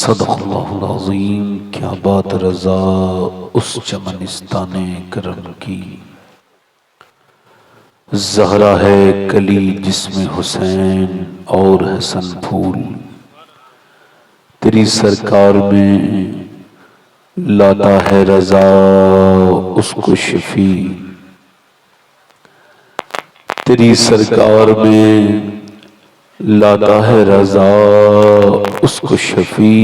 सदक़ल्लाहुल अज़ीम। क्या बात रज़ा उस चमनिस्ताने करम की, ज़हरा है कली जिसमें हुसैन और हसन फूल। तेरी सरकार में लाता है रज़ा उसको शफी, तेरी सरकार में लाता है रज़ा उसको शफी,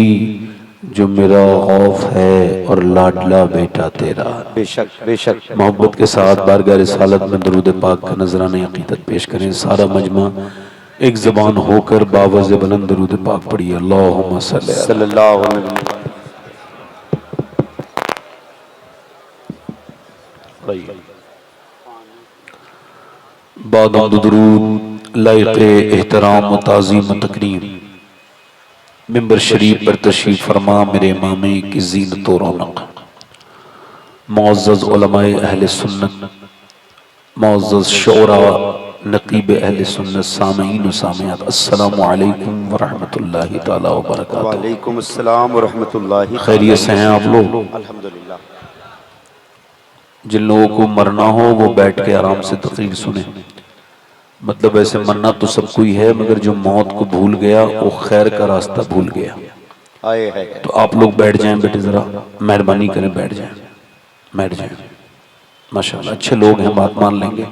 जो मेरा खौफ है और लाडला बेटा तेरा। बेशक बेशक मोहब्बत के साथ बारगाह रिसालत में दरूद पाक का नजराने अकीदत पेश करें। सारा मजमा एक ज़बान होकर बावज़ बुलंद दरूद पाक पढ़िए। अल्लाहुम्मा सल्ली अला सल्लल्लाहु अलैहि वसल्लम। बाद दुरूद लायक़े एहतराम व ताज़ीम व तकरीम मिंबर शरीफ पर तशरीफ़ फरमा मेरे इमामे की ज़ीनत व रौनक, मुअज़्ज़ज़ उलमाए अहले सुन्नत, मुअज़्ज़ज़ शोरा नक़ीब अहले सुन्नत, सामईन व सामियात, अस्सलामु अलैकुम व रहमतुल्लाहि तआला व बरकातुहू। वालेकुम अस्सलाम व रहमतुल्लाहि। खैरियत से हैं आप लोग? अल्हम्दुलिल्लाह। जिन लोगों को मरना हो वो बैठ के आराम से तक़रीर सुने। मतलब ऐसे मरना तो सबको ही है, मगर जो मौत को भूल गया वो खैर का रास्ता भूल गया। आए है तो आप लोग बैठ जाएं बेटे, जरा मेहरबानी करें, बैठ जाएं, बैठ जाएं। माशाल्लाह अच्छे लोग हैं, बात मान लेंगे।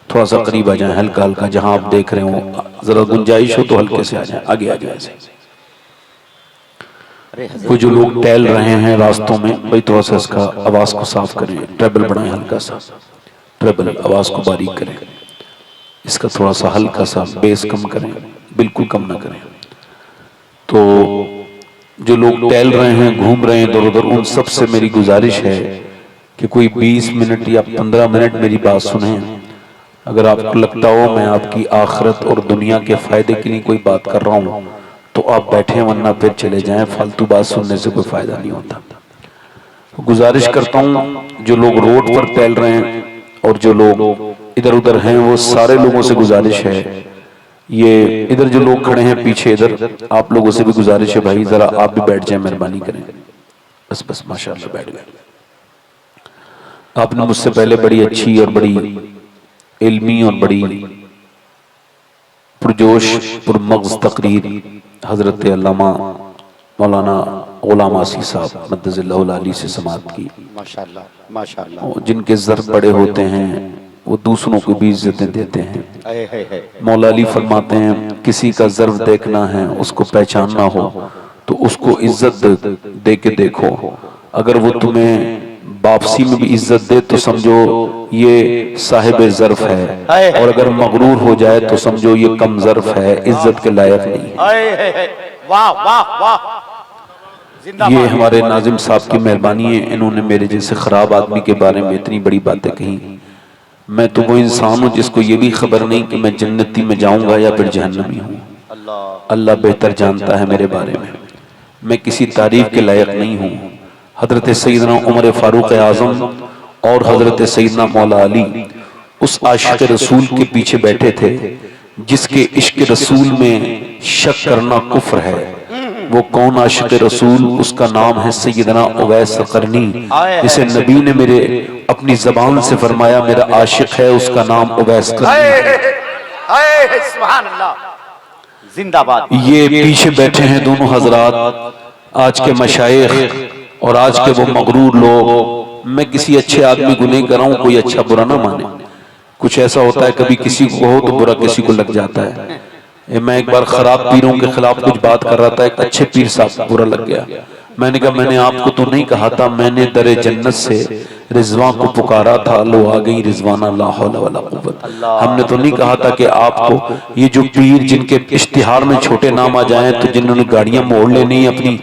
थोड़ा सा करीब आ जाएं, हल्का हल्का, जहां आप देख रहे हो जरा गुंजाइश हो तो हल्के से आ जाएं, आगे आ जाएं ऐसे। वो जो लोग टहल रहे हैं रास्तों में, भाई थोड़ा सा इसका आवाज को साफ करें, ट्रेबल बढ़ाएं, हल्का सा ट्रेबल, आवाज को बारीक करें, इसका थोड़ा सा हल्का सा बेस कम करें, बिल्कुल कम ना करें। तो जो लोग टहल रहे हैं, घूम रहे हैं इधर उधर, उन सब से मेरी गुजारिश है कि कोई 20 मिनट या 15 मिनट मेरी बात सुने। अगर आपको लगता हो मैं आपकी आखिरत और दुनिया के फायदे के लिए कोई बात कर रहा हूँ तो आप बैठे, वरना फिर चले जाएं। फालतू बात सुनने से कोई फायदा नहीं होता। तो गुजारिश करता हूँ जो लोग रोड पर टहल रहे हैं और जो लोग इधर उधर हैं, वो सारे लोगों से गुजारिश है, ये इधर जो लोग खड़े हैं पीछे, इधर आप लोगों से भी गुजारिश है, भाई जरा आप भी बैठ जाएं, मेहरबानी करें। बस बस माशाअल्लाह बैठ गए। आपने मुझसे पहले बड़ी अच्छी और बड़ी इल्मी और बड़ी पुरजोश पुरमग़ज़ तकरीर हजरत अल्लामा मौलाना गुलाम आसिफ साहब मद्दज़िल्लाहुल आली से समाअत की। माशाअल्लाह माशाअल्लाह। जिनके ज़र बड़े होते हैं वो दूसरों को भी इज्जतें देते हैं। आए है मौला अली फरमाते हैं किसी का ज़र्व देखना है, उसको पहचानना हो तो उसको इज्जत दे के देखो। अगर वो तुम्हें वापसी में भी इज्जत दे तो समझो ये साहिब ज़र्फ है, और अगर मगरूर हो जाए तो समझो ये कम ज़र्फ है, इज्जत के लायक नहीं। आए है। वाह वाह वाह। ये हमारे नाजिम साहब की मेहरबानी है, इन्होंने मेरे जैसे खराब आदमी के बारे में इतनी बड़ी बातें कही। मैं तो वो इंसान हूँ जिसको ये भी खबर नहीं कि मैं जन्नती में जाऊंगा या फिर जहन्नमी हूँ। अल्लाह बेहतर जानता है मेरे बारे में। मैं किसी तारीफ के लायक नहीं हूँ। हजरत सैयदना उमर फारूक आज़म और हजरत सैयदना मौला अली उस आशिक रसूल के पीछे बैठे थे जिसके इश्क रसूल में शक करना कुफ्र है। वो कौन आशिक रसूल? उसका नाम है सैयदना उवैस करनी, जिसे नबी ने मेरे अपनी जबान से फरमाया मेरा आशिक है, उसका नाम उवैस करनी। सुभान अल्लाह, जिंदाबाद। ये पीछे बैठे हैं दोनों हजरात, आज के मशाइख और आज के वो मगरूर लोग। मैं किसी अच्छे आदमी को नहीं कर रहा हूँ, कोई अच्छा बुरा ना माने। कुछ ऐसा होता है कभी किसी को हो तो बुरा किसी को लग जाता है। मैं एक बार खराब पीरों के खिलाफ कुछ बात कर रहा था, एक अच्छे पीर साहब को बुरा लग गया। मैंने कहा मैंने आपको तो नहीं कहा था, मैंने दरे जन्नत से रिजवान को पुकारा था, लो आ गई रिजवाना, ला हौला वला कुव्वत। हमने तो नहीं कहा था कि आपको ये जो पीर जिनके इश्तिहार में छोटे नाम आ जाएं, तो जिन्होंने गाड़ियां मोड़ लेनी अपनी,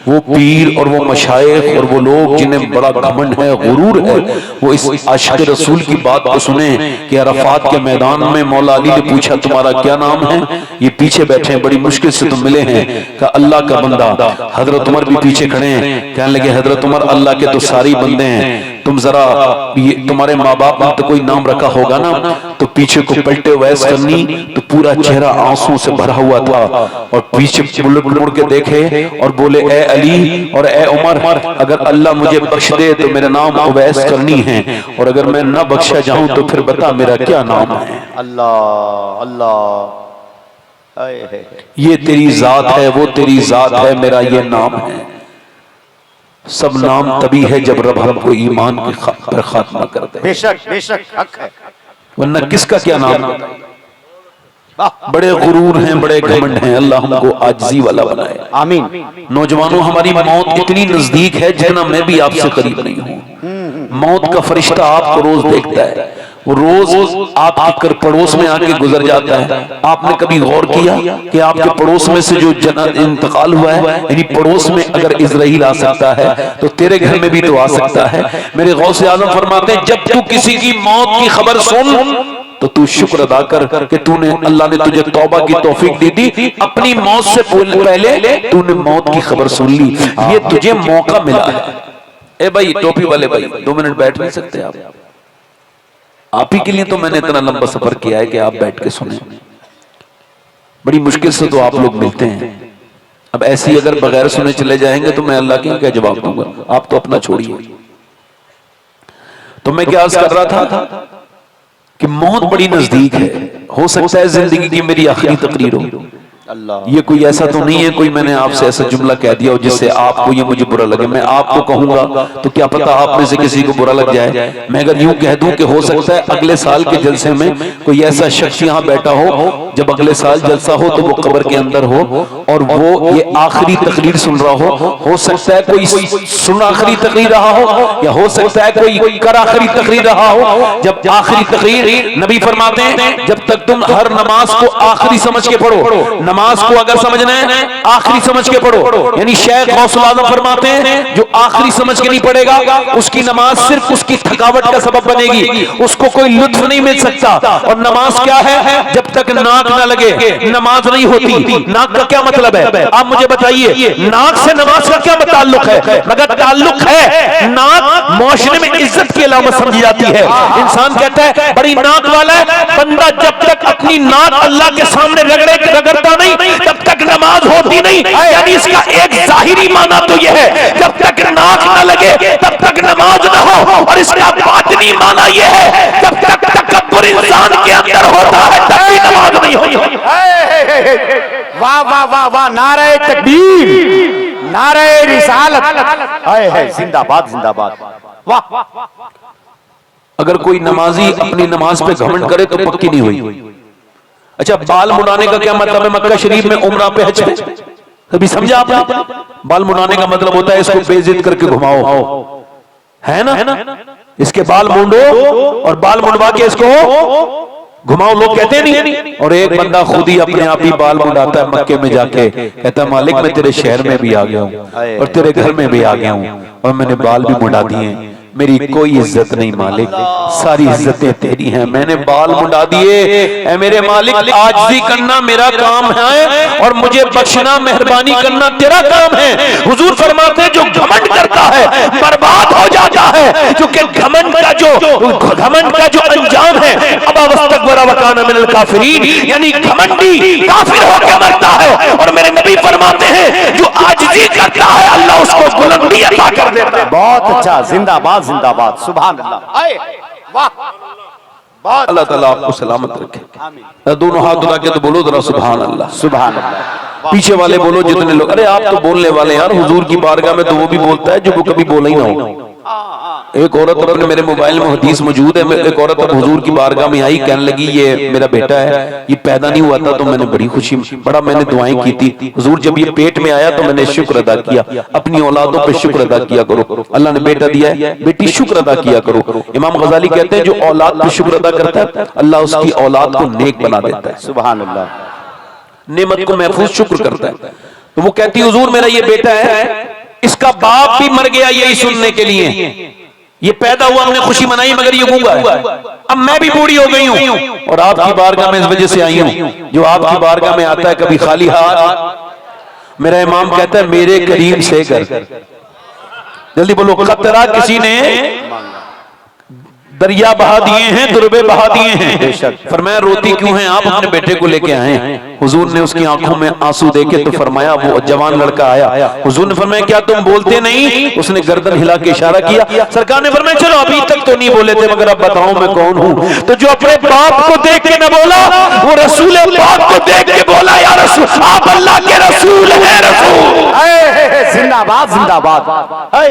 वो पीर और वो मशाइख और वो लोग जिन्हें बड़ा घमंड है, गुरूर है, वो इस आशिक रसूल की बात को सुने कि अरफात के मैदान में मौला अली ने पूछा तुम्हारा क्या नाम है? ये पीछे बैठे हैं, बड़ी मुश्किल से तुम मिले हैं। कहा अल्लाह का बंदा। हजरत उमर भी पीछे खड़े हैं, कहने लगे हजरत उमर अल्लाह के तो सारी बंदे हैं, तुम जरा तुम्हारे माँ बाप ने तो कोई नाम रखा होगा ना, तो पीछे को पलटे वैस करनी तो पूरा चेहरा आंसू से भरा हुआ था, और पीछे मुड़ के देखे और बोले ए अली और ए उमर, अगर अल्लाह मुझे बख्श दे तो मेरा नाम उवैस करनी है, और अगर मैं न बख्शा जाऊं तो फिर बता मेरा क्या नाम है। अल्लाह अल्लाह, ये तेरी जात है, वो तेरी जात है, मेरा ये नाम है। सब नाम तभी है जब रब हमको ईमान के पर खात्मा कर दे। बेशक बेशक हक है, वरना किसका क्या नाम। बड़े गुरूर हैं, बड़े घमंड हैं, अल्लाह हमको आजिज़ी वाला बनाए। आमीन। नौजवानों, हमारी मौत इतनी नजदीक है जितना मैं भी आपसे करीब नहीं हूँ। मौत का फरिश्ता आपको रोज देखता है, वो रोज आपके पड़ोस में आके गुजर जाता है। आपने कभी गौर किया कि आपके पड़ोस में से जो इंतकाल हुआ है, यानी पड़ोस में अगर इजराइल आ सकता है तो तेरे घर में भी तो आ सकता है। मेरे गौसे आजम फरमाते हैं, जब तू किसी की मौत की खबर सुन तो तू शुक्र अदा कर कि तूने, अल्लाह ने तुझे तौबा की तौफीक दी थी, अपनी मौत से पहले तूने मौत की खबर सुन ली, ये तुझे मौका मिला है। ए भाई टोपी वाले भाई, 2 मिनट बैठ नहीं सकते आप ही के लिए तो मैंने इतना लंबा सफर किया है कि आप बैठ के सुने। बड़ी मुश्किल से तो आप लोग मिलते हैं। अब ऐसी अगर बगैर सुने चले जाएंगे तो मैं अल्लाह के क्या जवाब दूंगा। आप तो अपना छोड़िए। तो मैं क्या अर्ज कर रहा था कि मौत बड़ी नजदीक है। हो सकता है जिंदगी की मेरी आखिरी तकरीर हो। ये कोई ऐसा तो नहीं है कोई मैंने आपसे ऐसा जुमला कह दिया हो जिससे आपको ये मुझे बुरा लगे। मैं आपको कहूंगा तो क्या पता आप में से किसी को बुरा लग जाए। मैं अगर यूं कह दूं कि हो सकता है अगले साल के जलसे में कोई ऐसा शख्स यहाँ बैठा हो, जब अगले साल जलसा हो तो वो कब्र के अंदर हो और वो ये आखिरी तकरीर सुन रहा हो सकता है कोई सुन आखिरी तकरीर रहा हो, या हो सकता है कोई कर आखिरी तकरीर रहा हो। जब आखिरी तकरीर, नबी फरमाते हैं जब तक तुम हर नमाज को आखिरी समझ के पढ़ो, नमाज को अगर समझना है आखिरी समझ के पढ़ो। यानी शेख गौसुल आज़म फरमाते हैं जो आखिरी समझ के नहीं पढ़ेगा उसकी नमाज सिर्फ उसकी थकावट का सबब बनेगी, उसको कोई लुत्फ नहीं मिल सकता। और नमाज क्या है, जब तक नाक ना लगे नमाज नहीं होती। नाक का क्या मतलब है आप मुझे बताइए, नाक से नमाज का क्या ताल्लुक है? मगर ताल्लुक है, नाक मुआशरे में इज्जत की अलामत समझी जाती है। इंसान कहता है बड़ी नाक वाला है, बंदा जब तक अपनी नाक अल्लाह के सामने रगड़ता नहीं तब तक नमाज होती नहीं। यानी इसका एक जाहिरी माना तो यह है जब तक नाक न लगे तब तक नमाज न हो, और इसका बातिनी माना यह है जब तक तकब्बुर इंसान के अंदर होता है तब भी नमाज नहीं होती। वाह वाह वाह वाह, नारे तकबीर, नारे रिसालत, हाय हाय, जिंदाबाद जिंदाबाद, वाह। अगर कोई नमाजी अपनी नमाज पे घमंड करे तो पक्की नहीं हुई। अच्छा, बाल मुड़ाने का क्या मतलब है मक्का शरीफ में उम्रा पे हज पे? कभी समझा आपने? बाल मुड़ाने का मतलब होता है इसको बेइज्जत करके घुमाओ, है ना? इसके बाल मुंडो और बाल मुंडवा के इसको घुमाओ, लोग कहते नहीं। और एक बंदा खुद ही अपने आप ही बाल मुंडाता है मक्के में जाके, कहता है मालिक मैं तेरे शहर में भी आ गया हूँ और तेरे घर में भी आ गया हूँ और मैंने बाल भी मुंडा दिए, मेरी कोई इज्जत नहीं मालिक, सारी इज्जतें तेरी हैं, मैंने बाल मुंडा दिए। ऐ मेरे मालिक, आजिज़ी करना मेरा काम है और मुझे बख्शना मेहरबानी करना तेरा काम है। हुजूर फरमाते हैं जो घमंड करता है बर्बाद हो जाता है, क्योंकि घमंड का जो अंजाम है अब वस्तकबरा व काना मिनल काफिरीन, यानी घमंडी काफिर होकर मरता है। और मेरे नबी फरमाते हैं जो आजिज़ी करता है अल्लाह उसको बुलंदी अता कर देता है। बहुत अच्छा, जिंदाबाद जिंदाबाद, सुभान अल्लाह, आए वाह, बहुत। अल्लाह ताला आपको सलामत रखे। दोनों हाथ उठा के तो बोलो जरा सुभान अल्लाह, सुभान अल्लाह। पीछे वाले बोलो जितने लोग, अरे आप तो बोलने वाले यार, हुजूर की बारगाह में तो वो भी बोलता है जो वो कभी बोला ही ना हो। एक औरत अपने, मेरे मोबाइल में हदीस मौजूद है, एक औरत अब हुजूर की बारगाह में आई, कहने लगी ये मेरा बेटा है, ये पैदा नहीं हुआ था तो मैंने बड़ी खुशी, बड़ा मैंने दुआएं की थी हुजूर, जब ये पेट में आया तो मैंने शुक्र अदा किया। अपनी औलादों पे शुक्र अदा किया करो, अल्लाह ने बेटा दिया है, बेटी शुक्र अदा किया करो। इमाम गजाली कहते हैं जो औलाद पे शुक्र अदा करता है अल्लाह उसकी औलाद को नेक बना देता है, सुभान अल्लाह, नेमत को महफूज शुक्र करता है। तो वो कहती हुजूर मेरा ये बेटा है, इसका बाप भी मर गया यही सुनने के लिए, ये पैदा हुआ हमने खुशी मनाई मगर ये गूंगा है, अब मैं भी बूढ़ी हो गई हूं और आपकी बारगाह में इस वजह से आई हूं। जो आपकी बारगाह में आता है कभी खाली हाथ, मेरा इमाम कहता है मेरे करीम से कर, जल्दी बोलो, खतरा किसी ने दरिया बहा दिए हैं, दुर्बे बहा दिए हैं। फरमाया रोती क्यों हैं आप? अपने बेटे को लेके आए हैं। हुजूर ने उसकी आंखों में आंसू देखे तो फरमाया, वो जवान लड़का आया। हुजूर ने फरमाया क्या तुम बोलते नहीं? उसने गर्दन हिला के इशारा किया। सरकार ने फरमाया चलो अभी तक तो नहीं बोले थे, मगर अब बताओ मैं कौन हूँ। तो जो अपने बाप को देख के न बोला, वो रसूल पाक को देख के बोला, या रसूल आप अल्लाह के रसूल हैं। रसूल जिंदाबाद जिंदाबाद।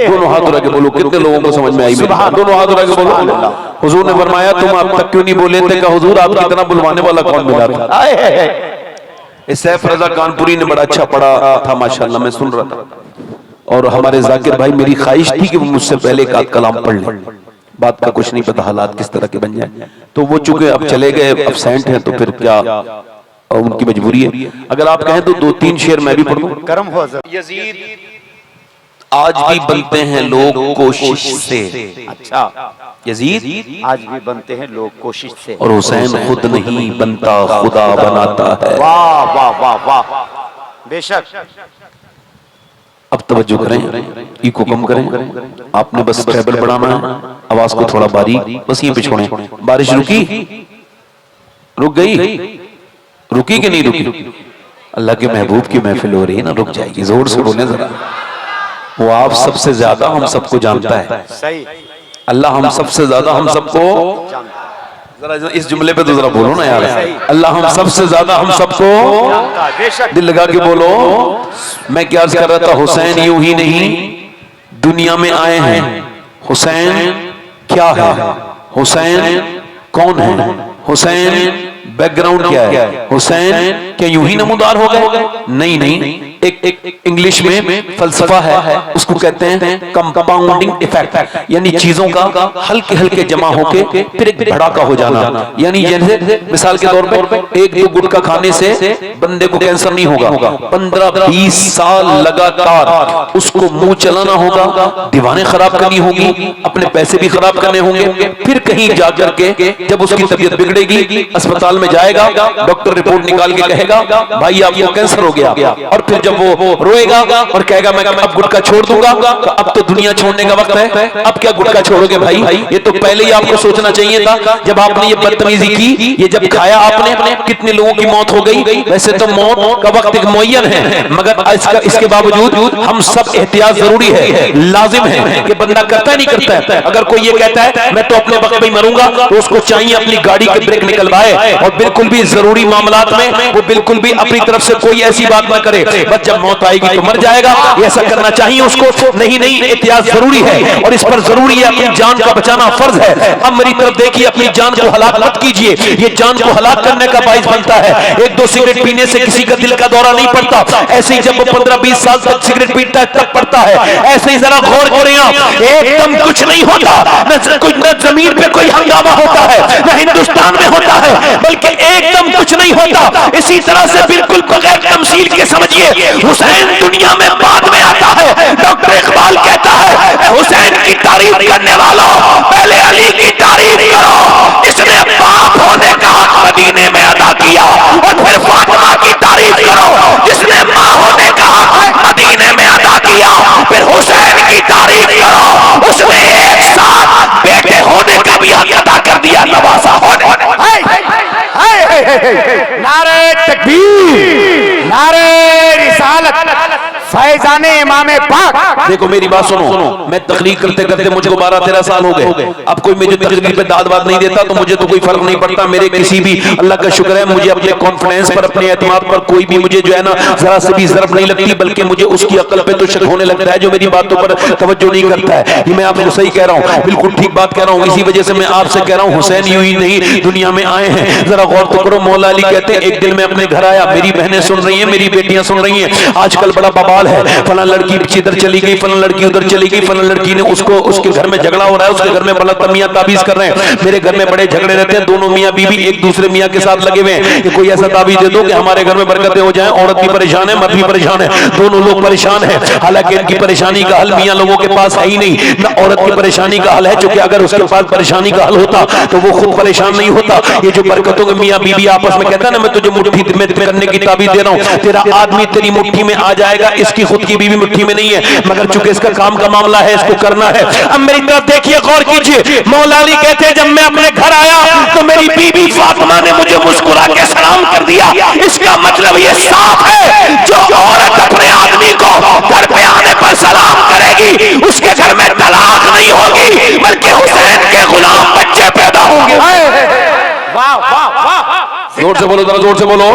दोनों हाथ उठा के बोलो। कितने लोगों को समझ में आई? दोनों हाथ उठा के बोलो। हुजूर ने फरमाया तुम अब तक क्यों नहीं बोले थे? कहा हुजूर आपकी इतना बुलवाने वाला कौन मिला था? इस सैफ रजा कानपुरी ने बड़ा अच्छा पढ़ा था माशाल्लाह, मैं सुन रहा था। और हमारे जाकिर भाई, मेरी ख्वाहिश थी कि वो मुझसे पहले एक आध कलाम पढ़ लें। बात का कुछ नहीं पता हालात किस तरह के बन जाए, तो वो चूंकि अब चले गए, एब्सेंट हैं, तो फिर क्या उनकी मजबूरी है। अगर आप कहें तो 2-3 शेर मैं भी पढ़ूं। करम हो यजीद आज भी बनते हैं लोग कोशिश से। अच्छा, यजीद आज भी बनते हैं लोग कोशिश से, और हुसैन खुद नहीं बनता, खुदा बनाता है। वाह वाह वाह वाह, बेशक। अब तवज्जो करें, इको कम करें। आपने बस ट्रेबल बढ़ाना है, आवाज को थोड़ा बारीक, बस ये पे छोड़ें। बारिश रुकी? रुक गई? रुकी कि नहीं रुकी? अल्लाह के महबूब की महफिल हो रही है ना, रुक जाएगी। जोर से बोले जरा। वो आप सबसे ज्यादा हम सबको जानता है। सही। अल्लाह हम सबसे ज्यादा हम सबको, जरा इस जुमले पे तो जरा बोलो ना यार। अल्लाह हम सबसे ज्यादा हम सबको, दिल लगा के बोलो। मैं क्या अर्ज कर रहा था, हुसैन यूं ही नहीं दुनिया में आए हैं। हुसैन क्या है? हुसैन कौन है? हुसैन बैकग्राउंड क्या है? हुसैन क्या यूं ही नमूदार हो गए? नहीं नहीं, एक इंग्लिश में फलसफा है, उसको कहते हैं कंपाउंडिंग इफेक्ट, यानी चीजों का हल्के हल्के जमा होके फिर एक भड़ाका हो जाना। यानी जैसे मिसाल के तौर पे 1-2 गुटखा खाने से बंदे को कैंसर नहीं होगा, 15-20 साल लगातार उसको मुंह चलाना होगा, दीवानें खराब करनी होगी, अपने पैसे भी खराब करने होंगे, फिर कहीं जाकर के जब उसकी तबीयत बिगड़ेगी, अस्पताल में जाएगा, डॉक्टर रिपोर्ट निकाल के कहेगा भाई आपको कैंसर हो गया, और फिर जब वो रोएगा और कहेगा मैं अब गुटखा छोड़ दूंगा, तो अब तो दुनिया छोड़ने का वक्त है, अब क्या गुटखा छोड़ोगे भाई? ये तो पहले ही आपको सोचना चाहिए था जब आपने ये बदतमीजी की, ये जब खाया आपने, कितने लोगों की मौत हो गई। वैसे तो मौत का वक्त एक मुअय्यन है, मगर इसके बावजूद हम सब एहतियात जरूरी है, लाजिम है कि बंदा करता नहीं करता है। अगर कोई ये कहता है मैं तो अपने वक्त में मरूंगा, तो उसको चाहिए अपनी गाड़ी के ब्रेक निकलवाए, और बिल्कुल भी जरूरी मामलात में वो बिल्कुल भी अपनी तरफ से कोई ऐसी बात ना करे, बस जब मौत आएगी तो मर जाएगा, ऐसा करना चाहिए उसको। नहीं नहीं, एहतियात जरूरी है, और इस पर जरूरी है अपनी जान का बचाना फर्ज है। अब मेरी तरफ देखिए, अपनी जान को हलाक मत कीजिए, ये जान को हलाक करने का बाइस बनता है। 1-2 सिगरेट पीने से किसी का दिल का दौरा नहीं पड़ता, ऐसे ही जब वो 15-20 साल तक सिगरेट पीता है तब पड़ता है। ऐसे ही जरा गौर करें आप, एकदम कुछ नहीं होता, न जमीन पे कोई हंगामा होता है, न हिंदुस्तान में होता है, बल्कि एकदम कुछ नहीं होता। इसी तरह से बिल्कुल बगैर तमसील के समझिए, हुसैन दुनिया में बाद में आता है। डॉक्टर इकबाल कहता है हुसैन की तारीफ करने वालों पहले अली की तारीफ करो, जिसने बाप होने का हक मदीने में अदा किया, और फिर फातिमा की तारीफ करो जिसने मां होने का हक मदीने में अदा किया, फिर हुसैन की तारीफ करो उसने एक साथ बेटे होने का भी हक अदा कर दिया, नवासा होने। नारे तकबीर, नारे रिसालत, फैजाने इमामे पाक। देखो मेरी बात सुनो, मैं तकलीफ करते करते मुझको 12-13 साल हो गए। अब कोई मुझे तकलीफ पे दाद वाद नहीं देता, तो मुझे तो कोई फर्क नहीं पड़ता। मेरे किसी भी, अल्लाह का शुक्र है, मुझे अपने कॉन्फिडेंस पर, अपने एतमाद पर कोई भी मुझे जो है ना जरा से भी ज़रब नहीं लगती, बल्कि मुझे उसकी अक्ल पे तो शक होने लगता है जो मेरी बातों पर तवज्जो नहीं करता है। ये मैं आपको सही कह रहा हूँ, बिल्कुल ठीक बात कह रहा हूँ। इसी वजह से मैं आपसे कह रहा हूँ हुसैन यूं ही नहीं दुनिया में आए हैं। जरा गौर तो करो, मौला अली कहते हैं एक दिन मैं अपने घर आया, मेरी बहनें सुन रही हैं, मेरी बेटियां सुन रही हैं, आजकल बड़ा बवाल है, फला लड़की इधर चली गई, फला लड़की उधर चली गई, फला लड़की ने उसको, उसके घर में झगड़ा हो रहा है, उसके घर में बड़ा मियां ताबीज कर रहे हैं। मेरे घर में बड़े झगड़े रहते हैं, दोनों मियां बीवी एक दूसरे मियां के साथ लगे हुए हैं कि कोई ऐसा ताबीज दे दो कि हमारे घर में बरकतें हो जाएं। औरत भी परेशान है, मर्द भी परेशान है, दोनों लोग परेशान है। हालांकि इनकी परेशानी का हल मियां लोगों के पास है ही नहीं, ना औरत की परेशानी का हल है, क्योंकि अगर उसके पास परेशानी का हल होता तो वो खुद परेशान नहीं होता। ये जो बरकतों के मियां बीवी आपस में कहता है ना, मैं तुझे मुट्ठी में करने की ताबीज दे रहा हूं, तेरा आदमी तेरी मुट्ठी में आ जाएगा, इसकी खुद की बीवी मुट्ठी में नहीं है, मगर चूंकि इसका काम का मामला है, इसको करना है। अब मेरी तरफ देखिए, गौर कीजिए। मौला अली कहते हैं जब मैं अपने घर आया तो मेरी बीबी फातिमा ने मुझे मुस्कुरा के सलाम कर दिया। इसका मतलब ये साफ है, जो औरत अपने आदमी को घर पे आने पर सलाम करेगी उसके घर में तलाक नहीं होगी, बल्कि हुसैन के गुलाम बच्चे पैदा होंगे। वाह वाह वाह, जोर से बोलो, जरा जोर से बोलो।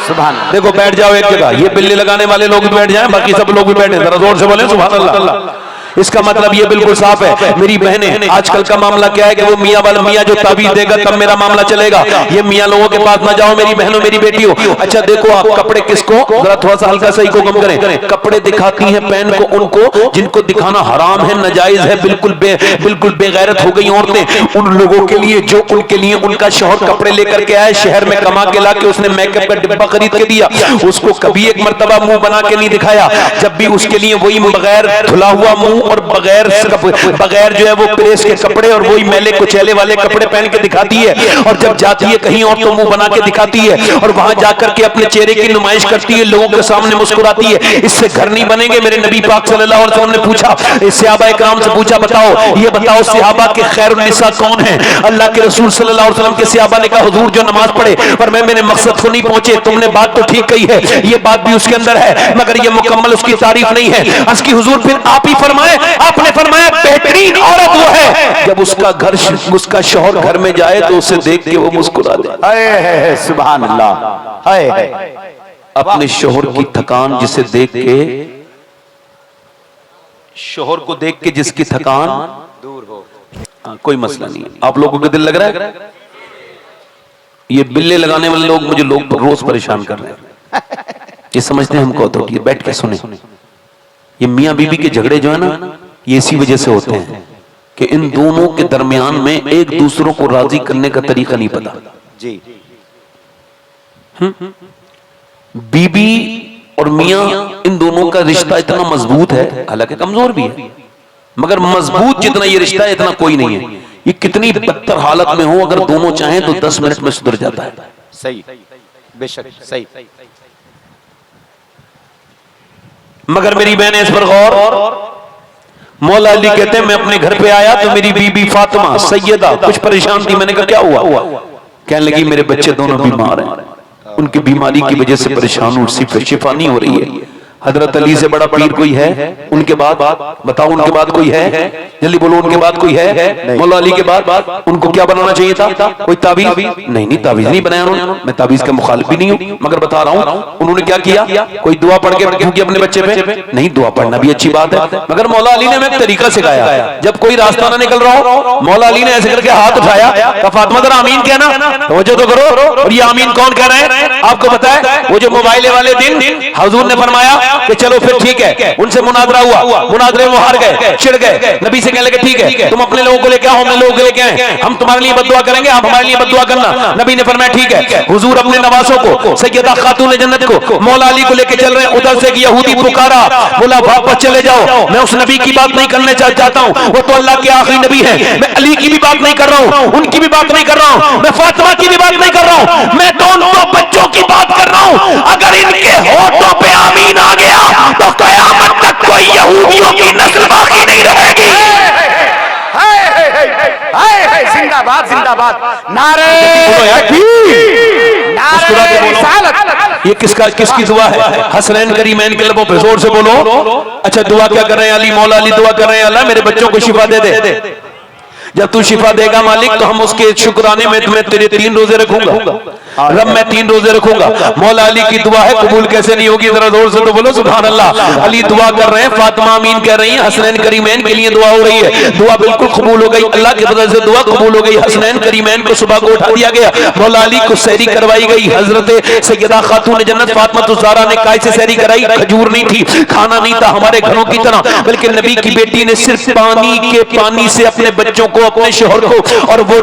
सुभान अल्लाह। देखो बैठ जाओ एक जगह, ये बिल्ली लगाने वाले लोग भी बैठ जाएं, बाकी सब लोग भी बैठे, जरा जोर से बोले सुभान अल्लाह। इसका मतलब ये बिल्कुल साफ है। मेरी बहनें, आजकल का मामला क्या है कि वो मियाँ वाला मियाँ जो ताबीज देगा तब मेरा मामला चलेगा। ये मियाँ लोगों के पास ना जाओ मेरी बहनों मेरी बेटियों। अच्छा देखो आप कपड़े किसको, जरा थोड़ा सा हल्का सा को कम करें। कपड़े दिखाती हैं पहन को उनको जिनको दिखाना हराम है, नाजायज है, बिल्कुल बेगैरत हो गई औरतें। उन लोगों के लिए जो उनके लिए उनका शौहर कपड़े लेकर के आए, शहर में कमा के ला के उसने मेकअप का डिब्बा खरीद के दिया, उसको कभी एक मर्तबा मुंह बना के नहीं दिखाया। जब भी उसके लिए वही बगैर धुला हुआ मुंह और बगैर जो है वो प्रेस के कपड़े और वही मैले कुचैले वाले कपड़े पहन के दिखाती है। और जब जाती है कहीं और तो मुंह बना के दिखाती है और वहां जाकर के अपने चेहरे की नुमाइश करती है, लोगों के सामने मुस्कुराती है। इससे घर नहीं बनेंगे। मेरे नबी पाक सल्लल्लाहु अलैहि वसल्लम ने पूछा, सहाबा इकराम से पूछा, ये बताओ सहाबा के खैरुन निसा कौन है? अल्लाह के रसूल सल्लल्लाहु अलैहि वसल्लम के सहाबा ने कहा हुजूर जो नमाज पढ़े, पर मैं मेरे मकसद को नहीं पहुंचे। तुमने बात तो ठीक कही है, ये बात भी उसके अंदर है, मगर ये मुकम्मल उसकी तारीफ नहीं है। असकी हुजूर फिर आप ही फरमाए, आपने फरमाया बेहतरीन औरत वो है जब उसका शौहर घर में जाए तो उसे देख के वो मुस्कुरा दे। सुभान अल्लाह। अपने शौहर की थकान जिसे देख के, शौहर को देख के जिसकी थकान दूर हो, कोई मसला नहीं है। आप लोगों का दिल लग रहा है? ये बिल्ले लगाने वाले लोग मुझे रोज परेशान कर रहे हैं। ये समझते हैं हमको तो बैठ के सुने। ये मियाँ बीबी के झगड़े जो है ना, ये इसी वजह से होते हैं कि इन दोनों के दरमियान में एक दूसरों को राजी करने का तरीका नहीं पता जी। बीबी और मियाँ इन दोनों का रिश्ता इतना मजबूत है, हालांकि कमजोर भी है, मगर मजबूत जितना ये रिश्ता है इतना कोई नहीं है। ये कितनी बदतर हालत में हो, अगर दोनों चाहें तो 10 मिनट में सुधर जाता है। सही, बेशक सही। मगर मेरी बहन इस पर गौर। मौला अली कहते हैं मैं अपने घर पे आया तो मेरी बीबी फातिमा सैयदा कुछ परेशान थी। मैंने कहा क्या हुआ? कहने लगी मेरे बच्चे दोनों बीमार हैं, उनकी बीमारी की वजह से परेशान हूं, शिफा नहीं हो रही है। हजरत अली से बड़ा पीर कोई है? उनके बाद बताओ, उनके बाद कोई है? जल्दी बोलो, उनके बाद कोई है? मौला अली के बाद उनको क्या बनाना चाहिए था? कोई ताबीज? नहीं, ताबीज नहीं बनाया उन्होंने। मैं ताबीज का मुखालिफ भी नहीं हूं, मगर बता रहा हूं उन्होंने क्या किया। कोई दुआ पढ़ के क्योंकि अपने बच्चे पे नहीं, दुआ पढ़ना भी अच्छी बात है, मगर मौला अली ने हमें एक तरीका सिखाया। जब कोई रास्ता ना निकल रहा हो, मौला अली ने ऐसे करके हाथ उठाया, कहा फातिमा जरा आमीन कहना, तवज्जो तो करो। और ये आमीन कौन कह रहे हैं आपको पता है? वो जो मोबाइल वाले दिन हुजूर ने फरमाया कि चलो फिर ठीक है, उनसे मुनादरा हुआ, मुनादरे में वो हार गए, चिढ़ गए। नबी से कहने लगे ठीक है तुम अपने लोगों को लेके आओ, हम लोगों को लेके आए, हम तुम्हारे लिए बद्दुआ करेंगे, आप हमारे लिए बद्दुआ करना। नबी ने फरमाया ठीक है। हुजूर अपने नवासों को, सैयदा खातून जन्नत को, मौला अली को लेके चल रहे हैं। उधर से एक यहूदी पुकारा, बोला वापस चले जाओ, मैं उस नबी की बात नहीं करने चाहता हूँ, वो तो अल्लाह के आखिरी नबी है। मैं अली की भी बात नहीं कर रहा हूँ, उनकी भी बात नहीं कर रहा हूँ, मैं फातिमा की भी बात नहीं कर रहा हूँ, मैं दोनों बच्चों की बात कर रहा हूँ। अगर इनके होठों पे आमीन आ गया तो कयामत तक कोई यहूदियों की नस्ल बाकी नहीं रहेगी। जिंदाबाद जिंदाबाद, नारे रिसालत। ये किसकी दुआ है? हसनैन करीमैन के लबों पे, जोर से बोलो। अच्छा दुआ क्या कर रहे हैं अली? मौला अली दुआ कर रहे हैं अल्लाह मेरे बच्चों को शिफा दे दे। जब तू शिफा देगा मालिक तो हम उसके शुक्राने में तुम्हें तेरे 3 रोजे रखूंगा, रब मैं 3 रोजे रखूंगा। मौला अली की दुआ है, कबूल कैसे नहीं होगी? जरा जोर से तो बोलो सुभान अल्लाह। अली दुआ कर रहे हैं, फातिमा आमीन कह रही है, हसनैन करीमैन के लिए दुआ हो रही है। दुआ बिल्कुल कबूल हो गई, अल्लाह की वजह से दुआ कबूल हो गई। हसनैन करीमैन को सुबह को उठा दिया गया, मौला अली को सहरी करवाई गई। हजरत सैयदा खातून जन्नत फातिमा ज़हरा ने काय से सहरी कराई? खजूर नहीं थी, खाना नहीं था हमारे घरों की तरह, बल्कि नबी की बेटी ने सिर्फ पानी से अपने बच्चों को, अपने शोहर को, और वो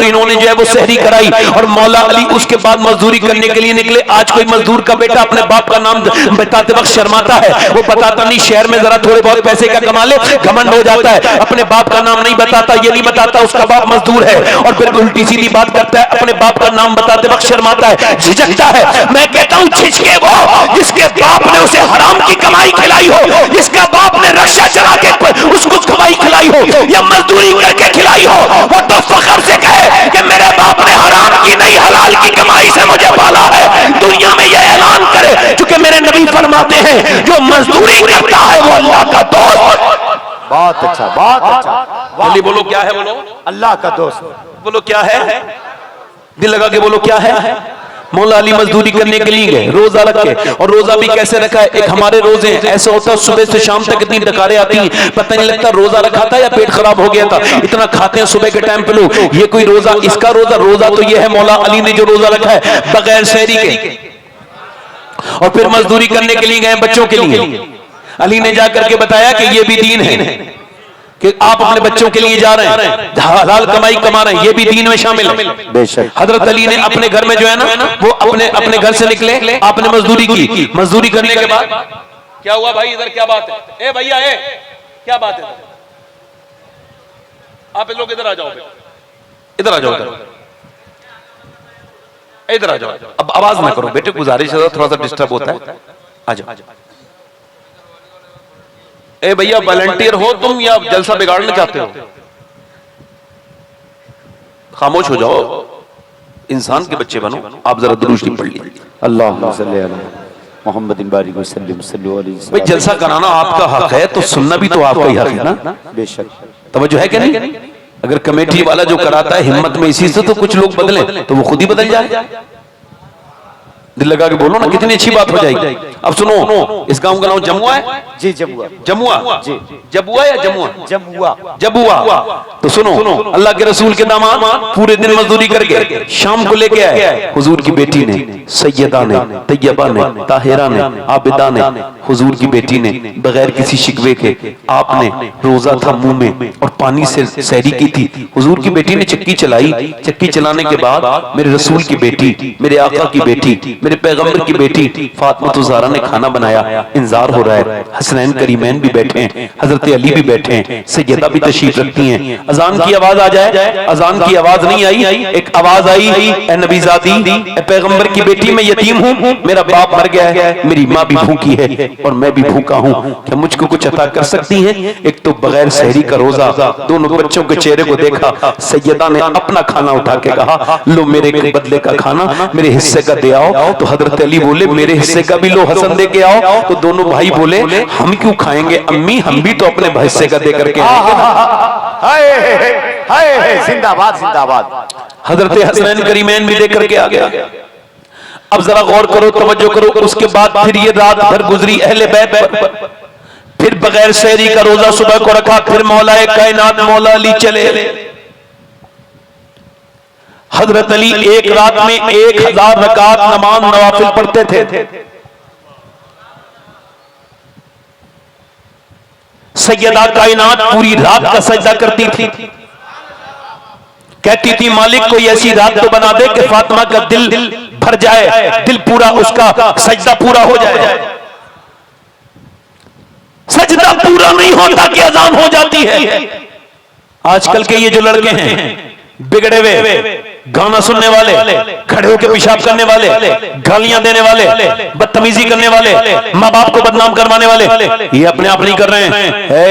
इन्होंने जो है वो सहरी कराई और मौला अली उसके बाद मजदूरी करने के लिए निकले। आज कोई मजदूर का बेटा अपने बाप का नाम बताते वक्त शर्माता है, वो बताता नहीं शहर में जरा थोड़े बहुत पैसे का कमा ले, घमंड हो जाता है, अपने बाप का नाम नहीं बताता, ये नहीं बताता उसका बाप मजदूर है, और फिर उल्टी सीधी बात करता है, अपने बाप का नाम बताते वक्त शर्माता है, झिझकता है। मैं कहता हूं झिझके वो जिसके बाप ने उसे हराम की कमाई खिलाई हो, जिसका बाप ने रक्षा चला के उसको कमाई खिलाई हो या मजदूरी करके खिलाई हो, वो तो फख्र से कहे कि मेरे बाप ने हराम की नहीं हलाल की कमाई से मुझे पाला है। दुनिया में यह ऐलान करे, क्योंकि मेरे नबी फरमाते हैं जो मजदूरी करता है वो अल्लाह का दोस्त। बहुत अच्छा, बहुत अच्छा। जल्दी बोलो क्या है, बोलो अल्लाह का दोस्त। बोलो क्या है, दिल लगा के बोलो क्या है। मौला अली मजदूरी करने के लिए गए, रोजा रख के, और रोजा भी कैसे रखा है, एक हमारे रोजे ऐसा होता है सुबह से शाम तक इतनी डकारें आती हैं, पता नहीं लगता रोजा रखा था या पेट खराब हो गया था, इतना खाते हैं सुबह के टाइम पे लोग। ये कोई रोजा, इसका रोजा तो ये है मौला अली ने जो रोजा रखा है बगैर सहरी के, और फिर मजदूरी करने के लिए गए बच्चों के लिए। अली ने जाकर के बताया कि ये भी दीन है कि आप अपने बच्चों के लिए जा रहे हैं, हलाल कमाई कमा रहे हैं, ये भी दीन में शामिल है। बेशक हजरत अली ने अपने घर में जो है ना वो अपने घर से निकले, आपने मजदूरी की, मजदूरी करने के बाद क्या हुआ भाई, इधर क्या बात है, ए भैया ए क्या बात है, आप लोग इधर आ जाओ, इधर आ जाओ, इधर आ जाओ, अब आवाज ना करो बेटे, गुजारिश है, थोड़ा सा डिस्टर्ब होता है, आ जाओ। ए भैया वॉलंटियर हो तुम या जलसा बिगाड़ना चाहते हो, खामोश हो जाओ, इंसान के बच्चे बनो। आप जरा दुरूद पढ़ लीजिए, अल्लाहुम्मा सल्ली अला मुहम्मद बारिक वसल्लम सल्लल्लाहु अलैहि वसल्लम। भाई जलसा कराना आपका हक है तो सुनना भी तो आपका ही हक है ना। बेशक तवज्जो है कि नहीं। अगर कमेटी वाला जो कराता है हिम्मत में इसी से तो कुछ लोग बदले तो वो खुद ही बदल जाए। दिल लगा के बोलो ना, कितनी अच्छी बात हो जाएगी। अब सुनो, इस गांव का नाम जमुआ है जी, जमुआ, जमुआ जी, जबुआ या जमुआ, जमुआ, जबुआ। तो सुनो, अल्लाह के रसूल के दामाद पूरे दिन मजदूरी करके शाम को लेके आए, हुजूर की बेटी ने, सैयदा ने, तैयबा ने, ताहिरा ने, आबिदा ने, हुजूर की बेटी ने बगैर किसी शिकवे के, आपने रोजा था मुंह में और पानी से सहरी की थी, हुजूर की बेटी ने चक्की चलाई, चक्की चलाने के बाद मेरे रसूल की बेटी, मेरे आका की बेटी, मेरे पैगंबर की बेटी फातिमा ज़हरा ने खाना बनाया, इंतजार हो रहा है, हसनैन करीमैन भी बैठे हैं, हजरत अली भी बैठे हैं, सैयदा भी तशरीफ रखती हैं। अजान की आवाज आ जाए, अजान की आवाज नहीं आई, एक आवाज आई, ए नबीजादी, ए पैगंबर की बेटी, मैं यतीम हूँ, मेरा बाप मर गया है, मेरी माँ भी भूखी है और मैं भी भूखा हूँ, क्या मुझको कुछ अता कर सकती हैं? एक तो बगैर सहरी का रोजा, दोनों बच्चों के चेहरे को देखा, सैयदा ने अपना खाना उठा के कहा, लो मेरे बदले का खाना मेरे हिस्से का दे आओ। तो हजरत अली बोले मेरे हिस्से का भी लो हसन दे के आओ। तो दोनों भाई बोले हम क्यों खाएंगे अम्मी, हम भी तो अपने हिस्से का दे करके आएंगे। जिंदाबाद, जिंदाबाद। हजरत हसनैन करीमैन भी दे करके आ गया। अब जरा गौर करो, तवज्जो करो, उसके बाद फिर ये रात भर गुजरी अहले बैत पर, फिर बगैर सहरी का रोजा सुबह को रखा, फिर मौलाए कायनात मौला अली चले। हजरत अली एक रात में 1000 रकात नमाज नवाफिल पढ़ते थे। सैयदा कायनात पूरी रात का सजदा करती थी, कहती थी मालिक कोई ऐसी रात तो बना दे कि फातिमा का दिल भर जाए, दिल पूरा उसका सजदा पूरा हो जाए। सजदा पूरा नहीं होता कि अजान हो जाती है। आजकल के ये जो लड़के हैं बिगड़े हुए, गाना सुनने वाले, खड़े होकर पेशाब करने वाले, गालियां देने वाले, बदतमीजी करने वाले, माँ बाप को बदनाम करवाने वाले, ये अपने आप नहीं कर रहे हैं,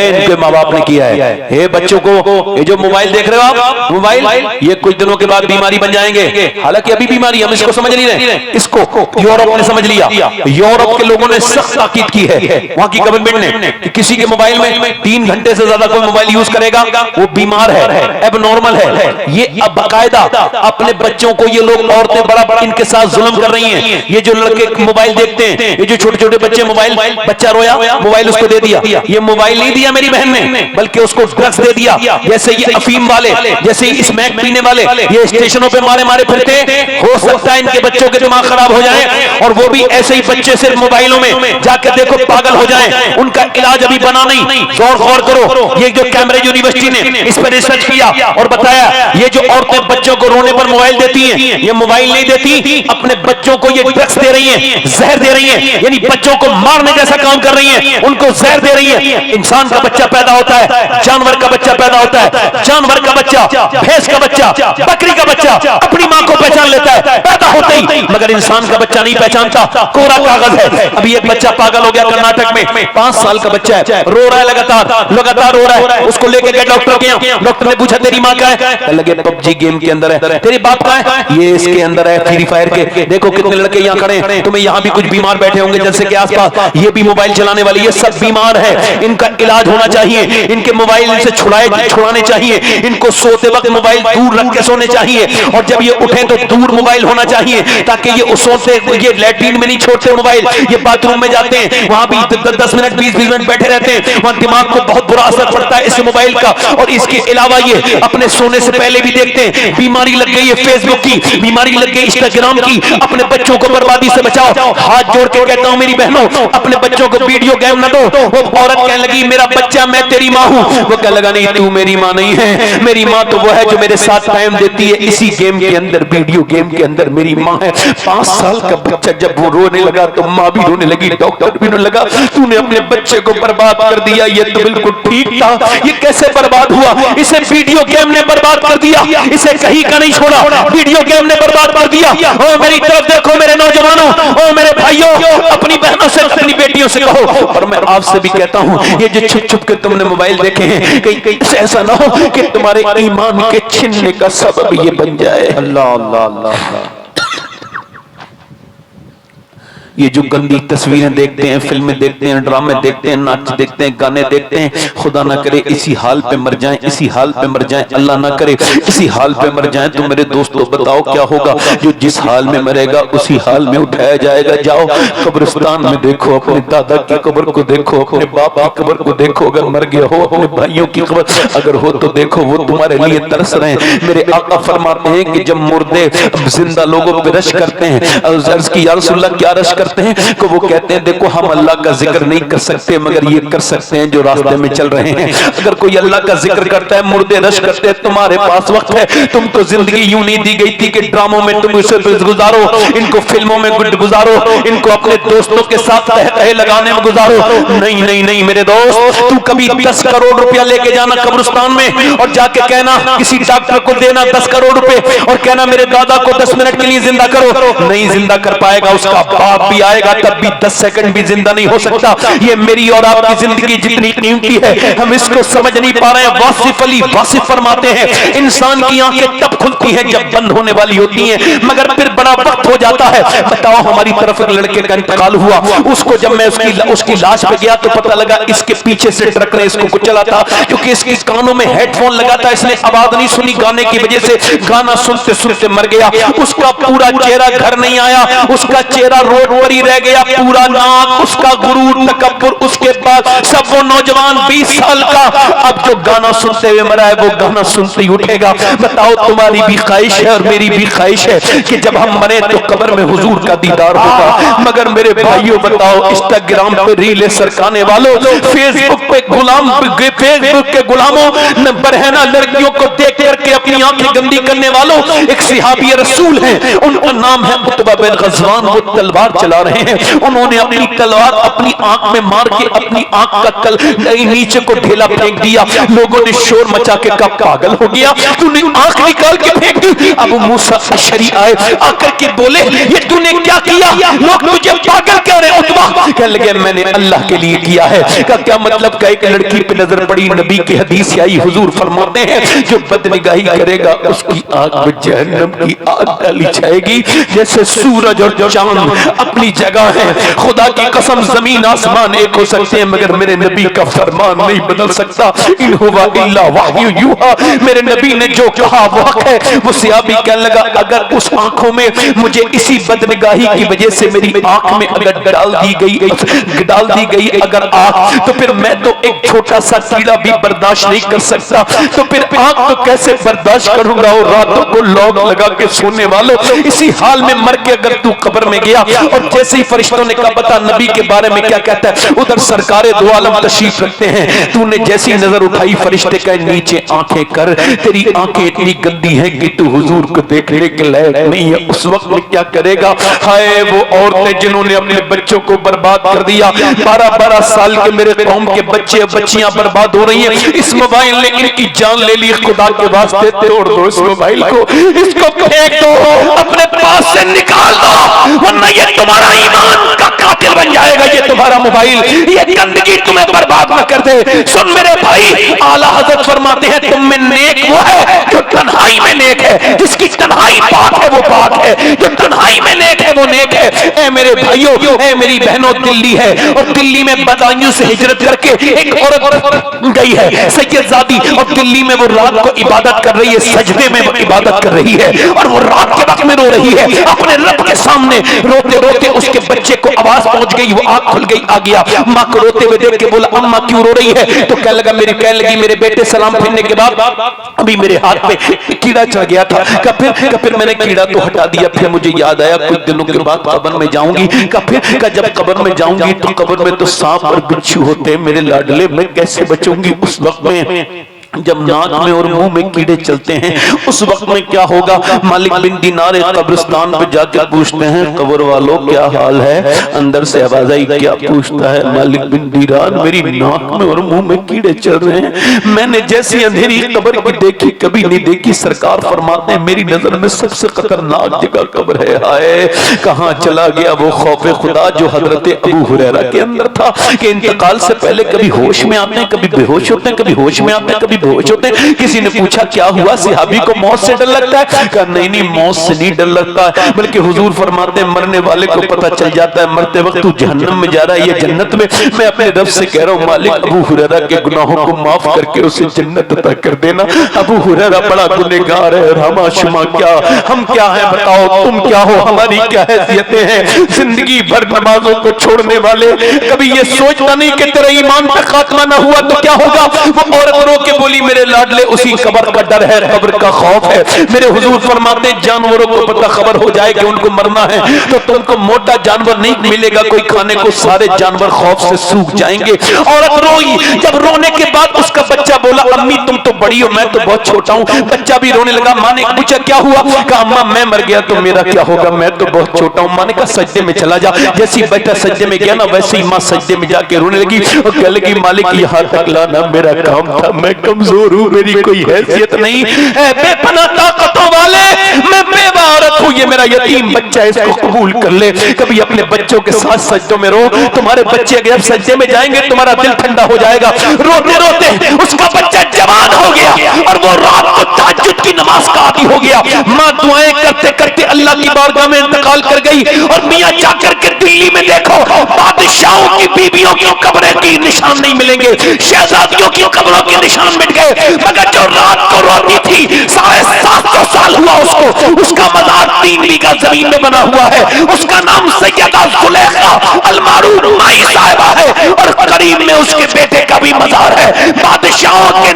इनके माँ बाप ने किया है। हे बच्चों को, ये जो मोबाइल देख रहे हो आप, मोबाइल ये कुछ दिनों के बाद बीमारी बन जाएंगे। हालांकि अभी बीमारी हम इसको समझ नहीं रहे, इसको यूरोप ने समझ लिया। यूरोप के लोगों ने सख्त ताकीद की है, वहां की गवर्नमेंट ने, कि किसी के मोबाइल में 3 घंटे से ज्यादा कोई मोबाइल यूज करेगा वो बीमार है, एबनॉर्मल है। ये अब बाकायदा अपने बच्चों को ये लोग औरतें बड़ा इनके साथ जुल्म कर रही हैं। ये जो लड़के मोबाइल देखते हैं, ये जो छोटे छोटे बच्चे मोबाइल, बच्चा रोया मोबाइल उसको दे दिया। ये मोबाइल नहीं दिया मेरी बहन ने, बल्कि उसको ड्रग्स दे दिया। जैसे ये अफीम वाले, जैसे ये स्मैक पीने वाले, ये स्टेशनों पे मारे मारे फिरते, हो सकता है इनके बच्चों के दिमाग खराब हो जाए, और वो भी ऐसे ही बच्चे सिर्फ मोबाइलों में जाकर देखो पागल हो जाए। उनका इलाज अभी बना नहीं। गौर करो, ये जो कैम्ब्रिज यूनिवर्सिटी ने इस पर रिसर्च किया और बताया, ये जो औरतें बच्चों को रोने पर मोबाइल देती हैं, ये मोबाइल नहीं देती, अपने बच्चों को ये ड्रग्स दे रही हैं, जहर दे रही हैं, यानी बच्चों को मारने जैसा काम कर रही हैं, उनको जहर दे रही है। इंसान का बच्चा पैदा होता है, जानवर का बच्चा पैदा होता है, जानवर का बच्चा, भैंस का बच्चा, बकरी का बच्चा अपनी मां को पहचान लेता है पैदा होते ही, मगर इंसान का बच्चा नहीं पहचानता, कोरा कागज है। अभी एक बच्चा पागल हो गया कर्नाटक में, 5 साल का बच्चा है, रो रहा है लगातार रो रहा है। उसको लेके गए डॉक्टर के यहाँ, डॉक्टर ने पूछा तेरी माँ कहाँ है? लगे पबजी गेम के अंदर है। तेरे बाप कहाँ है? ये इसके अंदर है, फ्री फायर के। देखो कितने लड़के यहाँ खड़े हैं, तुम्हें यहाँ भी कुछ बीमार बैठे होंगे जलसे के आसपास, ये भी मोबाइल चलाने वाले, ये सब बीमार है। इनका इलाज होना चाहिए, इनके मोबाइल से छुड़ाने चाहिए, इनको सोते वक्त मोबाइल दूर रख के सोने चाहिए, और जब ये उठे तो दूर मोबाइल होना चाहिए, ताकि ये सोते, ये लैट्रिन में नहीं छोड़ते मोबाइल, ये बाथरूम में जाते हैं, वहां भी 10 मिनट 20 मिनट बैठे रहते हैं, वहां दिमाग को बहुत बुरा असर पड़ता है इस मोबाइल का। और इसके अलावा ये अपने सोने से पहले भी देखते हैं, बीमारी लग गई है फेसबुक की, बीमारी लग गई इंस्टाग्राम की। अपने बच्चों को बर्बादी से बचाओ, हाथ जोड़ के कहता हूं मेरी बहनों, अपने बच्चों को वीडियो गेम न दो। वो औरत कहने लगी मेरा बच्चा, मैं तेरी माँ हूं, वो कहने लगा नहीं तू मेरी माँ नहीं है, मेरी माँ तो वो है जो मेरे साथ टाइम देती है इसी गेम के अंदर, वीडियो गेम के अंदर मेरी माँ है। 5 साल का बच्चा जब वो रोने लगा तो माँ भी रोने लगी, डॉक्टर भी रोने लगा, तूने अपने बच्चे को बर्बाद कर दिया, ये तो बिल्कुल ठीक था, ये कैसे बर्बाद हुआ? इसे वीडियो गेम ने बर्बाद कर दिया, इसे कहीं का नहीं छोड़ा, वीडियो गेम ने बर्बाद कर दिया। ओ मेरी तरफ देखो मेरे नौजवानों, ओ मेरे भाइयों, अपनी बहनों से अपनी बेटियों से कहो, और मैं आपसे भी कहता हूं, ये जो छुप छुप के तुमने मोबाइल देखे हैं, कहीं ऐसा ना हो कि तुम्हारे ईमान के छीनने का सबब ये बन जाए। अल्लाह अल्लाह अल्लाह। ये जो गंदी तस्वीरें देखते हैं, फिल्में देखते हैं, ड्रामे देखते हैं, नाच देखते हैं, गाने देखते हैं, खुदा ना करे इसी हाल पे मर जाएं, इसी हाल पे मर जाएं, अल्लाह ना करे इसी हाल पे मर जाएं। तो मेरे दोस्तों बताओ क्या होगा? जो जिस हाल में मरेगा उसी हाल में उठाया जाएगा। जाओ कब्रिस्तान में देखो, अपने दादा की कब्र को देखो, अपने बाप की कब्र को देखो, अगर मर गया हो अपने भाइयों की कब्र अगर हो तो देखो, वो तुम्हारे लिए तरस रहे हैं। मेरे आका फरमाते हैं कि जब मुर्दे जिंदा लोगों पे रश करते हैं, अर्ज की या रसूलल्लाह क्या रश करते हैं, तो वो कहते हैं देखो हम अल्लाह का जिक्र नहीं कर सकते, मगर ये कर सकते हैं जो रास्ते में चल रहे हैं। अगर कोई अल्लाह का जिक्र करता है, मुर्दे रश करते हैं, तुम्हारे पास वक्त है, तुमको जिंदगी यूं नहीं दी गई थी कि ड्रामों में तुम इसे गुजारो, इनको फिल्मों में गुजारो, इनको अपने दोस्तों के साथ तह लगाने में गुजारो। नहीं नहीं नहीं मेरे दोस्त, तू कभी 10 करोड़ रुपया लेके जाना कब्रिस्तान में और जाके कहना किसी डॉक्टर को देना 10 करोड़ रुपए और कहना मेरे दादा को 10 मिनट के लिए जिंदा करो, नहीं जिंदा कर पाएगा, उसका बाप भी आएगा तब भी 10 सेकंड भी जिंदा नहीं हो सकता। ये मेरी और आपकी जिंदगी जितनी कीमती है हम इसको समझ नहीं पा रहे हैं। वासिफ अली वासिफ फरमाते हैं इंसान की आंखें तब खुलती हैं जब बंद होने वाली होती हैं, मगर फिर बड़ा वक्त हो जाता है। बताओ हमारी तरफ एक लड़के का इंतकाल हुआ, उसको जब मैं उसकी लाश पे गया तो पता लगा इसके पीछे से ट्रक ने इसको कुचला था, क्योंकि इसके कानों में हेडफोन लगा था, इसने आवाज नहीं सुनी, गाने की वजह से गाना सुनते सुनते मर गया। उसका पूरा चेहरा घर नहीं आया, उसका चेहरा रोड पर ही रह गया, पूरा नाक, उसका गुरूर तकब्बुर, उसके बाद सब वो नौजवान 20 साल का अब जो गाना सुनते हुए मरा है वो गाना सुनते ही उठेगा। बताओ तुम्हारी भी ख्वाहिश है और मेरी भी ख्वाहिश है कि जब हम मरे तो कब्र में हुजूर का दीदार होगा, मगर मेरे भाइयों बताओ इंस्टाग्राम पे रीलें सरकाने वालों, फेसबुक पे फेसबुक के गुलामों, बरहना लड़कियों को देख करके अपनी आंखें गंदी करने वालों, एक सहाबी रसूल हैं, उनका नाम है उतबा बिन गज़वान, वो तलवार चला रहे हैं, उन्होंने अपनी तलवार अपनी आंख में मार के अपनी आंख का नीचे को ढेला फेंक दिया। लोगों ने शोर मचा के कहा पागल हो गया, तूने आंख निकाल के फेंक दी। अबू मूसा अशरी आए, आकर के बोले ये तूने क्या किया, लोग तुझे पागल कह रहे हैं। उतबा कहने लगे मैंने अल्लाह के लिए किया है। का क्या मतलब? का एक लड़की पे नजर पड़ी, नबी की हदीस आई, हुजूर फरमाते हैं जो बदनिगाही करेगा उसकी आंख में जहन्नम की आग डाली जाएगी, जैसे सूरज और चांद अपनी अपनी जगह है। खुदा की कसम ज़मीन आसमान एक हो सकते हैं मगर मेरे नबी का फरमान नहीं बदल सकता। इन हुवा इल्ला वह्यु यूहा, मेरे नबी ने जो कहा वो हक है। वो सहाबी कहने लगा अगर उस आंखों में मुझे इसी बदनिगाही की वजह से मेरी आंख में अगर डाल दी गई अगर आंख, तो फिर मैं तो एक छोटा सा कीड़ा भी बर्दाश्त नहीं कर सकता, तो फिर आंख तो कैसे बर्दाश्त करूंगा। और रातों को लॉक लगा के सोने वालों, इसी हाल में मर के अगर तू कब्र में गया और जैसे ही फरिश्तों ने कहा बता नबी के बारे में क्या कहता है, उधर सरकारे दो आलम तशरीफ रखते हैं, तूने जैसी नजर उठाई फरिश्ते कहे नीचे आंखें कर, तेरी आंखें इतनी गंदी हैं कि तू हुजूर को देखने के लायक नहीं है। उस वक्त में क्या करेगा। हाय वो औरतें जिन्होंने अपने बच्चों को बर्बाद कर दिया, 12-12 साल के मेरे कौम के बच्चे बच्चियां बर्बाद हो रही हैं। इस मोबाइल ने इनकी जान ले ली, खुदा के वास्ते तोड़ दो इस मोबाइल को, इसको फेंक दो, अपने पास से निकाल दो, वरना ये तुम्हारा ईमान का कातिल बन जाएगा। ये तुम्हारा मोबाइल, ये गंदगी तुम्हें बर्बाद न कर दे। सुन मेरे भाई, आला हजरत फरमाते हैं तुम में नेक वो है जो तन्हाई में नेक है, जिसकी तन्हाई पाक है वो पाक है, जो तन्हाई में नेक है वो नेक है। ए मेरे भाइयों, ए मेरी बहनों, दिल्ली है और दिल्ली में बदायूं से हिजरत करके एक औरत गई है सैयदजादी, और दिल्ली में वो रात को इबादत कर रही है, सजदे में वो इबादत कर रही है और वो रात के वक्त में रो रही है अपने रब के सामने। रोते रोते उसके बच्चे को आवाज पहुंच गई, वो आंख खुल गई, आ गया माँ को रोते हुए देख के बोला अम्मा क्यों रो रही है। तो कहने लगी मेरे बेटे सलाम फिरने के बाद अभी मेरे हाथ पे कीड़ा चढ़ गया था, फिर मैंने कीड़ा तो हटा दिया, फिर मुझे याद आया कुछ दिनों के बाद कब्र में जाऊंगी, फिर जब कब्र में जाऊंगी तो कब्र में तो सांप और बिच्छू होते हैं मेरे लाडले, मैं कैसे बचूंगी। उस वक्त में जब नाक में और मुंह में कीड़े चलते हैं उस वक्त में क्या होगा। मालिक बिन दीनार कब्रिस्तान पे जाकर पूछते हैं कब्र वालों क्या हाल है, अंदर से आवाज आई क्या पूछता है मालिक बिन दीनार, मेरी नाक में और मुंह में कीड़े चल रहे हैं, मैंने जैसी अंधेरी कब्र की देखी कभी नहीं देखी। सरकार फरमाते हैं मेरी नजर में सबसे खतरनाक जगह कब्र है। आए कहां चला गया वो खौफे खुदा जो हजरत अबू हुरैरा के अंदर था कि इंतकाल से पहले कभी होश में आते हैं, कभी बेहोश होते हैं, कभी होश में आते हैं, कभी बेहोश होते हैं। किसी ने पूछा क्या हुआ, सहाबी को मौत से डर लगता है? कहा नहीं मौत से नहीं डर लगता है, बल्कि हुजूर फरमाते हैं मरने वाले को पता चल जाता है मरते वक्त तू जहन्नम में जा रहा है या जन्नत में। मैं अपने रब से कह रहा हूँ मालिक अबू हुरैरा के गुनाहों को माफ करके उसे जन्नत अता कर देना। अबू हुरैरा बड़ा गुनहगार है और हम क्या है बताओ, तुम क्या हो, हमारी क्या हैसियतें हैं। जिंदगी भर नमाजों को छोड़ने वाले, कभी ये सोचता नहीं कि तेरा ईमान पे खात्मा ना हुआ तो क्या होगा। वो औरत रो के बोली मेरे लाडले उसी कब्र का डर है, कब्र का खौफ है। मेरे हुजूर फरमाते जानवरों को पता खबर हो जाए कि उनको मरना है तो तुमको मोटा जानवर नहीं मिलेगा कोई खाने को, सारे जानवर खौफ से सूख जाएंगे। औरत रोई, जब रोने के बाद उसका बच्चा बोला अम्मी तुम तो बड़ी हो मैं तो बहुत छोटा हूँ। बच्चा भी रोने लगा। माँ ने पूछा क्या हुआ? कहा अम्मा मैं मर गया तो मेरा क्या होगा, मैं तो बहुत छोटा हूँ। माँ ने कहा सजदे में चला जा। जैसे ही बेटा सजदे में गया ना वैसे ही माँ सजदे में जाके रोने लगी और कहने लगी मालिक यहाँ तक लाना मेरा काम था, मैं कमजोर हूँ, मेरी कोई हैसियत नहीं है, बेपनाह ताकतों वाले मैं बेवा औरत हूँ, ये मेरा यतीम बच्चा है इसको कबूल कर ले। कभी अपने बच्चों के साथ सजदों में रो, तुम्हारे बच्चे अगर सजदे में जाएंगे तुम्हारा दिल ठंडा हो जाएगा। रोते रोते उसका बच्चा जवान हो गया और वो रात को तहज्जुद की नमाज का आदी हो गया। माँ दुआएं करते करते अल्लाह की बारगाह में इंतकाल कर गई। और मियाँ जाकर के दिल्ली में देखो बादशाहों की बीबियों की कब्रें की निशान नहीं मिलेंगे, शहजादियों की कब्रों के निशान मिट गए, मगर जो रात को रोती थी 750 साल हुआ उसको, उसका मजार 3 बीघा जमीन में बना हुआ है। उसका नाम सैयदा जुलेखा अलमारूफ माई साहिबा है और करीब में उसके बेटे का भी मजार है। बादशाहों के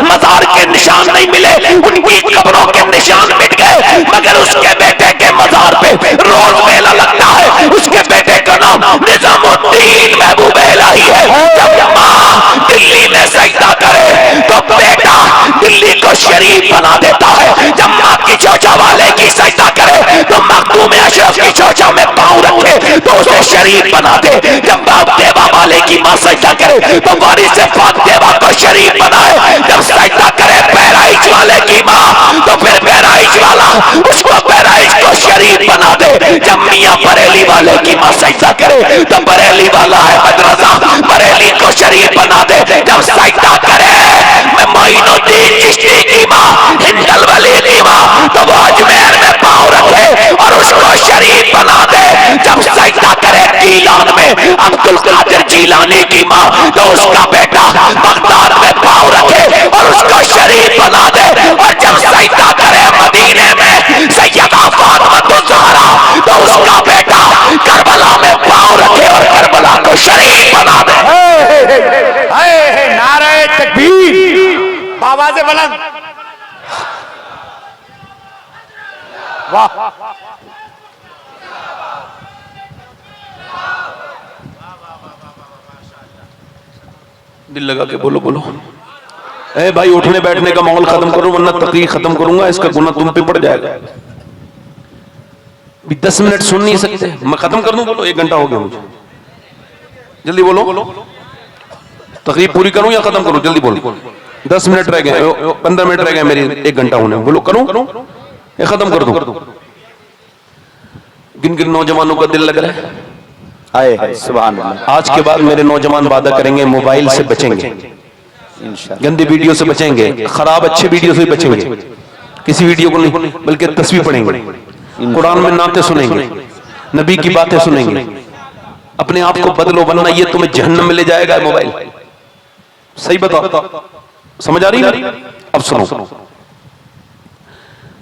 मजार के निशान नहीं मिले, उनकी कब्रों के निशान मिट गए, मगर उसके बेटे के मजार पे रोज मेला लगता है। उसके बेटे का नाम निजामुद्दीन महबूब इलाही है। जब माँ दिल्ली में सजदा करे तो बेटा दिल्ली को शरीफ बना देता है। जब माँ की चोचा वाले की सजदा करे तो मखदूम अशरफ की चोचा में पाँव रखे तो उसे शरीफ बना दे। जब बाप देवा वाले की माँ सजदा करे तो वारिस पाक देवा को शरीफ बनाए। जब सजदा करे बहराइच वाले की माँ तो फिर बहराइच वाला उसको बहराइच को शरीफ बना दे। जब मियाँ बरेली वाले की माँ सजदा करे तो बरेली वाला है मदरसा बरेली को शरीफ बना दे। जब सजदा करे मैं मोइनुद्दीन चिश्ती की माँ हिंदल वाले की माँ तो वो अजमेर में पाँव रखे और उसको शरीफ बना दे। जब सजदा करे गीलान में अब्दुल कादिर जीलानी की माँ, तो उसका बेटा बगदाद में पाँव रखे और उसको शरीफ बना दे। और जब सजदा करे मदीने में सैयदा फातिमा ज़हरा, तो उसका बेटा करबला में पाँव रखे और करबला को शरीफ बना दे। नारे तकबीर, आवाज़े बुलंद। वाह, दिल लगा के बोलो बोलो। ए भाई उठने बैठने का माहौल खत्म करो, वरना तकरीर खत्म करूंगा, इसका गुनाह तुम पे पड़ जाएगा। 10 मिनट सुन नहीं सकते, मैं खत्म कर दूं? बोलो, 1 घंटा हो गया मुझे, जल्दी बोलो। तकरीर पूरी करूं या खत्म करूं? जल्दी बोलो। 10 मिनट रह गए, 15 मिनट रह गए मेरी 1 घंटा होने। बोलो, करूं या खत्म कर दूं? किन किन नौजवानों का दिल लग रहा है? आए है सुभान अल्लाह। आज के बाद मेरे नौजवान वादा करेंगे मोबाइल से बचेंगे, इंशाअल्लाह। गंदी वीडियो से बचेंगे, खराब अच्छे वीडियो से बचेंगे, किसी वीडियो को नहीं, बल्कि तस्वीर पढ़ेंगे, कुरान में नाते सुनेंगे, नबी की बातें सुनेंगे। अपने आप को बदलो, वरना ये तुम्हें जहन्नम में ले जाएगा मोबाइल। सही बताओ, समझ आ रही है? अब सुनो,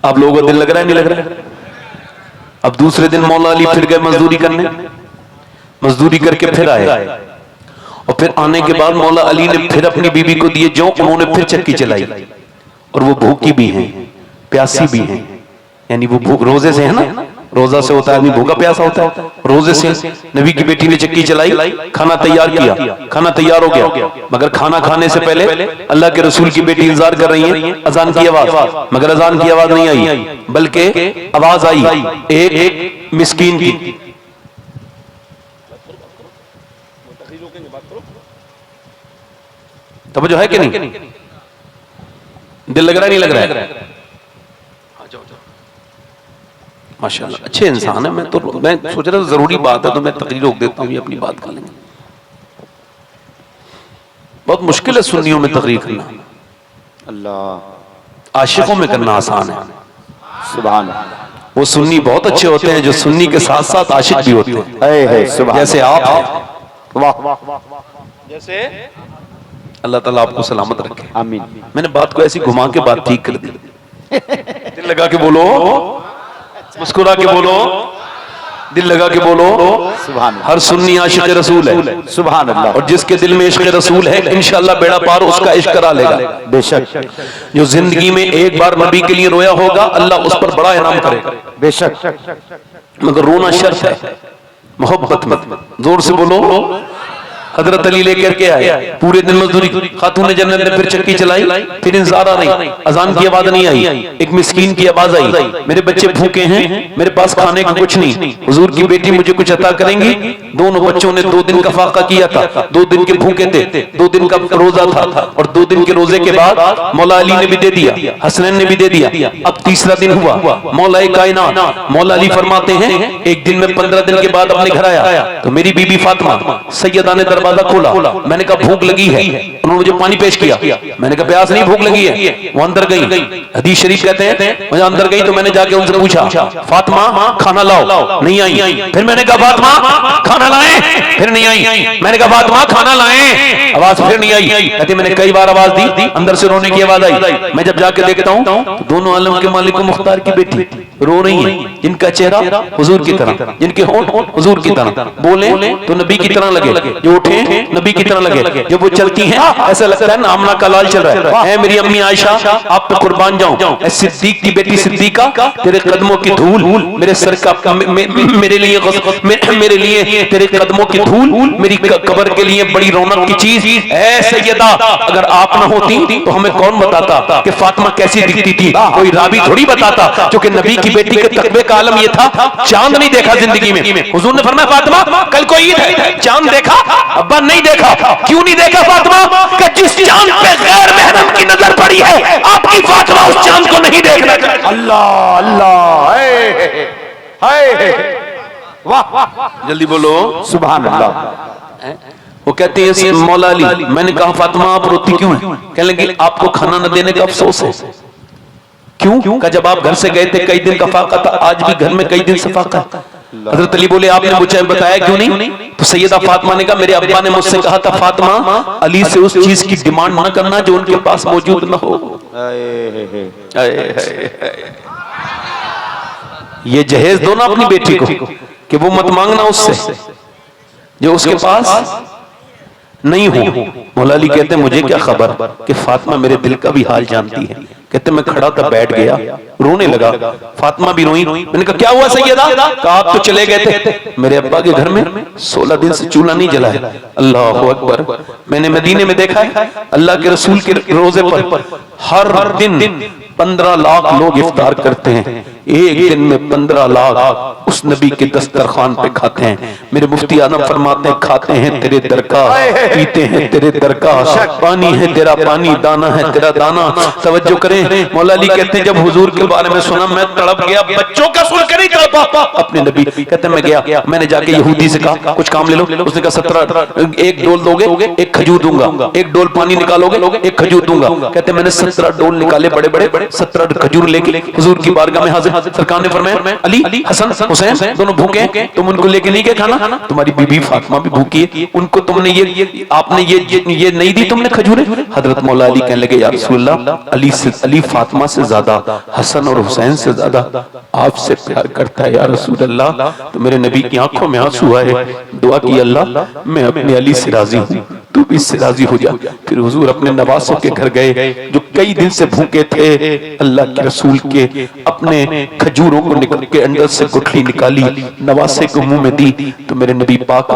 आप लोगों को दिल लग रहा है नहीं लग रहा है? अब दूसरे दिन मौला अली फिर गए मजदूरी करने, मजदूरी करके फिर आए, और फिर आने के बाद मौला अली ने फिर अपनी बीबी को दिए जो, उन्होंने फिर चक्की चलाई, और वो भूखी भी हैं, प्यासी भी हैं। यानी वो भूख रोजे से है ना, रोजा से होता है आदमी भूखा प्यासा होता है, रोजे से नबी की बेटी ने चक्की चलाई, खाना तैयार किया, खाना तैयार हो गया, मगर खाना खाने से पहले अल्लाह के रसूल की बेटी इंतजार कर रही है अजान की आवाज, मगर अजान की आवाज नहीं आई, बल्कि आवाज आई एक मिस्कीन की। तब जो है कि नहीं? दिल लग रहा है नहीं लग रहा है? माशाल्लाह, अच्छे इंसान है। मैं सोच रहा था जरूरी बात है तो मैं तकरीर रोक देता हूँ, ये अपनी बात कर लेंगे। बहुत मुश्किल है सुन्नियों में तकरीर करना, अल्लाह। आशिकों में करना आसान है। सुभान अल्लाह। वो सुन्नी बहुत अच्छे होते हैं जो सुन्नी के साथ साथ आशिक भी होते हैं, जैसे आप हैं। वाह, जैसे अल्लाह ताला आपको सलामत रखे, आमीन। मैंने बात को ऐसी घुमा के बात ठीक कर दी। दिल लगा के बोलो, मुस्कुरा के बोलो, दिल लगा के बोलो। सुभान अल्लाह। हर सुन्नी आशिक रसूल है, सुभान अल्लाह। और जिसके दिल में इश्क रसूल है इंशाअल्लाह बेड़ा पार उसका इश्क करा लेगा। बेशक, जो जिंदगी में एक बार नबी के लिए रोया होगा अल्लाह उस पर बड़ा इनाम करेगा। बेशक, मगर रोना शर्त है, मोहब्बत में। जोर से बोलो। हजरत अली लेकर के आए, पूरे दिन मजदूरी, खातून जन्नत ने फिर चक्की चलाई, फिर इंतजार आ रही, अजान की आवाज नहीं आई, एक मिस्कीन की आवाज आई, मेरे बच्चे भूखे हैं, मेरे पास खाने को कुछ नहीं, हुजूर की बेटी मुझे कुछ अता करेंगी? दोनों बच्चों ने 2 दिन का फाका किया था, 2 दिन के भूखे थे, 2 दिन का रोजा था, और 2 दिन के रोजे के बाद मौला अली ने भी दे दिया, हसनैन ने भी दे दिया। अब तीसरा दिन हुआ, मौला कायनात मौला अली फरमाते हैं एक दिन में 15 दिन के बाद अपने घर आया, तो मेरी बीबी फातिमा सैयदा ने दरवाजा खोला, मैंने कहा भूख लगी है, उन्होंने मुझे पानी पेश किया, मैंने कहा प्यास नहीं भूख लगी है। वो अंदर गई, हदीस शरीफ कहते हैं मैं अंदर गई तो मैंने जाके उनसे पूछा फातिमा खाना लाओ, नहीं आई। फिर मैंने कहा फातिमा खाना लाएं, फिर नहीं आई। मैंने कहा फातिमा खाना लाएं, आवाज फिर नहीं आई। कहते मैंने कई बार आवाज दी, अंदर से रोने की आवाज आई। मैं जब जाके देखता हूँ तो दोनों आलम के मालिक मुख्तार की बेटी रो रही है, जिनका चेहरा हुजूर की तरह, जिनके होंठ हुजूर की तरह, बोले तो नबी की तरह लगे, जो उठे नबी की तरह लगे, जब वो चलती हैं ऐसा लगता है ना आमना का लाल चल रहा है। मेरी अम्मी आयशा आप पे कुर्बान जाऊं, सिद्दीक की बेटी सिद्दीका तेरे कदमों की धूल मेरे सर का, मेरे लिए तेरे कदमों की धूल मेरी कब्र के लिए बड़ी रौनक की चीज। ऐ सैयदा अगर आप ना होती तो हमें कौन बताता कि फातिमा कैसी दिखती थी? कोई रावी थोड़ी बताता, क्योंकि नबी की बेटी के तकवे का आलम ये था चांद नहीं देखा जिंदगी में। हुजूर ने फरमाया फातिमा कल को ईद है, चांद देखा? अब्बा नहीं देखा। क्यों नहीं देखा फातिमा? कि जिस चांद पे गैर महरम की नजर पड़ी है आपकी फातिमा उस चांद को नहीं देखना चाहती। अल्लाह अल्लाह, हाय वाह, जल्दी बोलो सुभान अल्लाह। वो कहते हैं मौला अली, मैंने कहा फातिमा आप रोती क्यों है? कहने लगी आपको खाना न देने का अफसोस है। क्यों? जब आप घर से गए थे कई दिन का फाका था, आज भी घर में कई दिन से फाका है। हजरत अली बोले आपने मुझे बताया क्यों नहीं? तो सैयदा फातिमा ने कहा मेरे अब्बा ने मुझसे कहा था फातिमा अली से उस चीज की डिमांड न करना जो उनके पास मौजूद न हो। ये जहेज दो ना अपनी बेटी को कि वो मत मांगना उससे जो उसके पास नहीं हो। मौला अली कहते हैं मुझे क्या खबर कि फातिमा मेरे दिल का भी हाल जानती है। कहते मैं खड़ा था बैठ गया रोने लगा, फातिमा भी रोई। मैंने कहा क्या हुआ सैयदा? कहा आप तो चले गए थे, मेरे अब्बा के घर में 16 दिन से चूल्हा नहीं जला है। अल्लाह अकबर। मैंने मदीने में देखा है अल्लाह के रसूल के रोजे पर हर दिन 15 लाख लोग इफ्तार करते हैं, एक दिन में 15 लाख उस नबी के दस्तरखान पे खाते हैं। मेरे मुफ्ती आजम फरमाते हैं खाते हैं तेरे दर का, पीते हैं तेरे दर का, पानी है तेरा पानी, दाना है तेरा दाना। तवज्जो करें, मौला अली कहते हैं जब हुजूर के बारे में सुना मैं तड़प गया, बच्चों का सुन कर ही तड़पा अपने नबी। कहते हैं मैं गया, मैंने जाके यहूदी से कहा कुछ काम ले लो। उसने कहा 17 एक डोल दोगे एक खजूर दूंगा, एक डोल पानी निकालोगे एक खजूर दूंगा। कहते मैंने 17 डोल निकाले बड़े बड़े 17 खजूर लेके हुजूर की बारगाह में हाजिर। सरकार ने फरमाया अली हसन हुसैन दोनों भूखे हैं, तुम उनको लेके नहीं गए खाना? तुम्हारी बीबी फातिमा भी भूखी है, उनको तुमने ये आपने ये नहीं दी तुमने खजूरें? हजरत मौला अली कहने लगे या रसूलल्लाह अली फातिमा से ज्यादा, हसन और हुसैन से ज्यादा आपसे प्यार करता है या रसूल अल्लाह। तो मेरे नबी की आंखों में आंसू आए, दुआ की अल्लाह मैं अपने अली से राजी हूँ, तू भी इससे राजी हो जा। फिर हुजूर अपने नवासों के घर गए जो कई दिन से भूखे थे। अल्लाह के रसूल के अपने खजूरों को निकल के अंदर से गुठली निकाली, नवासे को मुंह में दी तो मेरे नबी पाक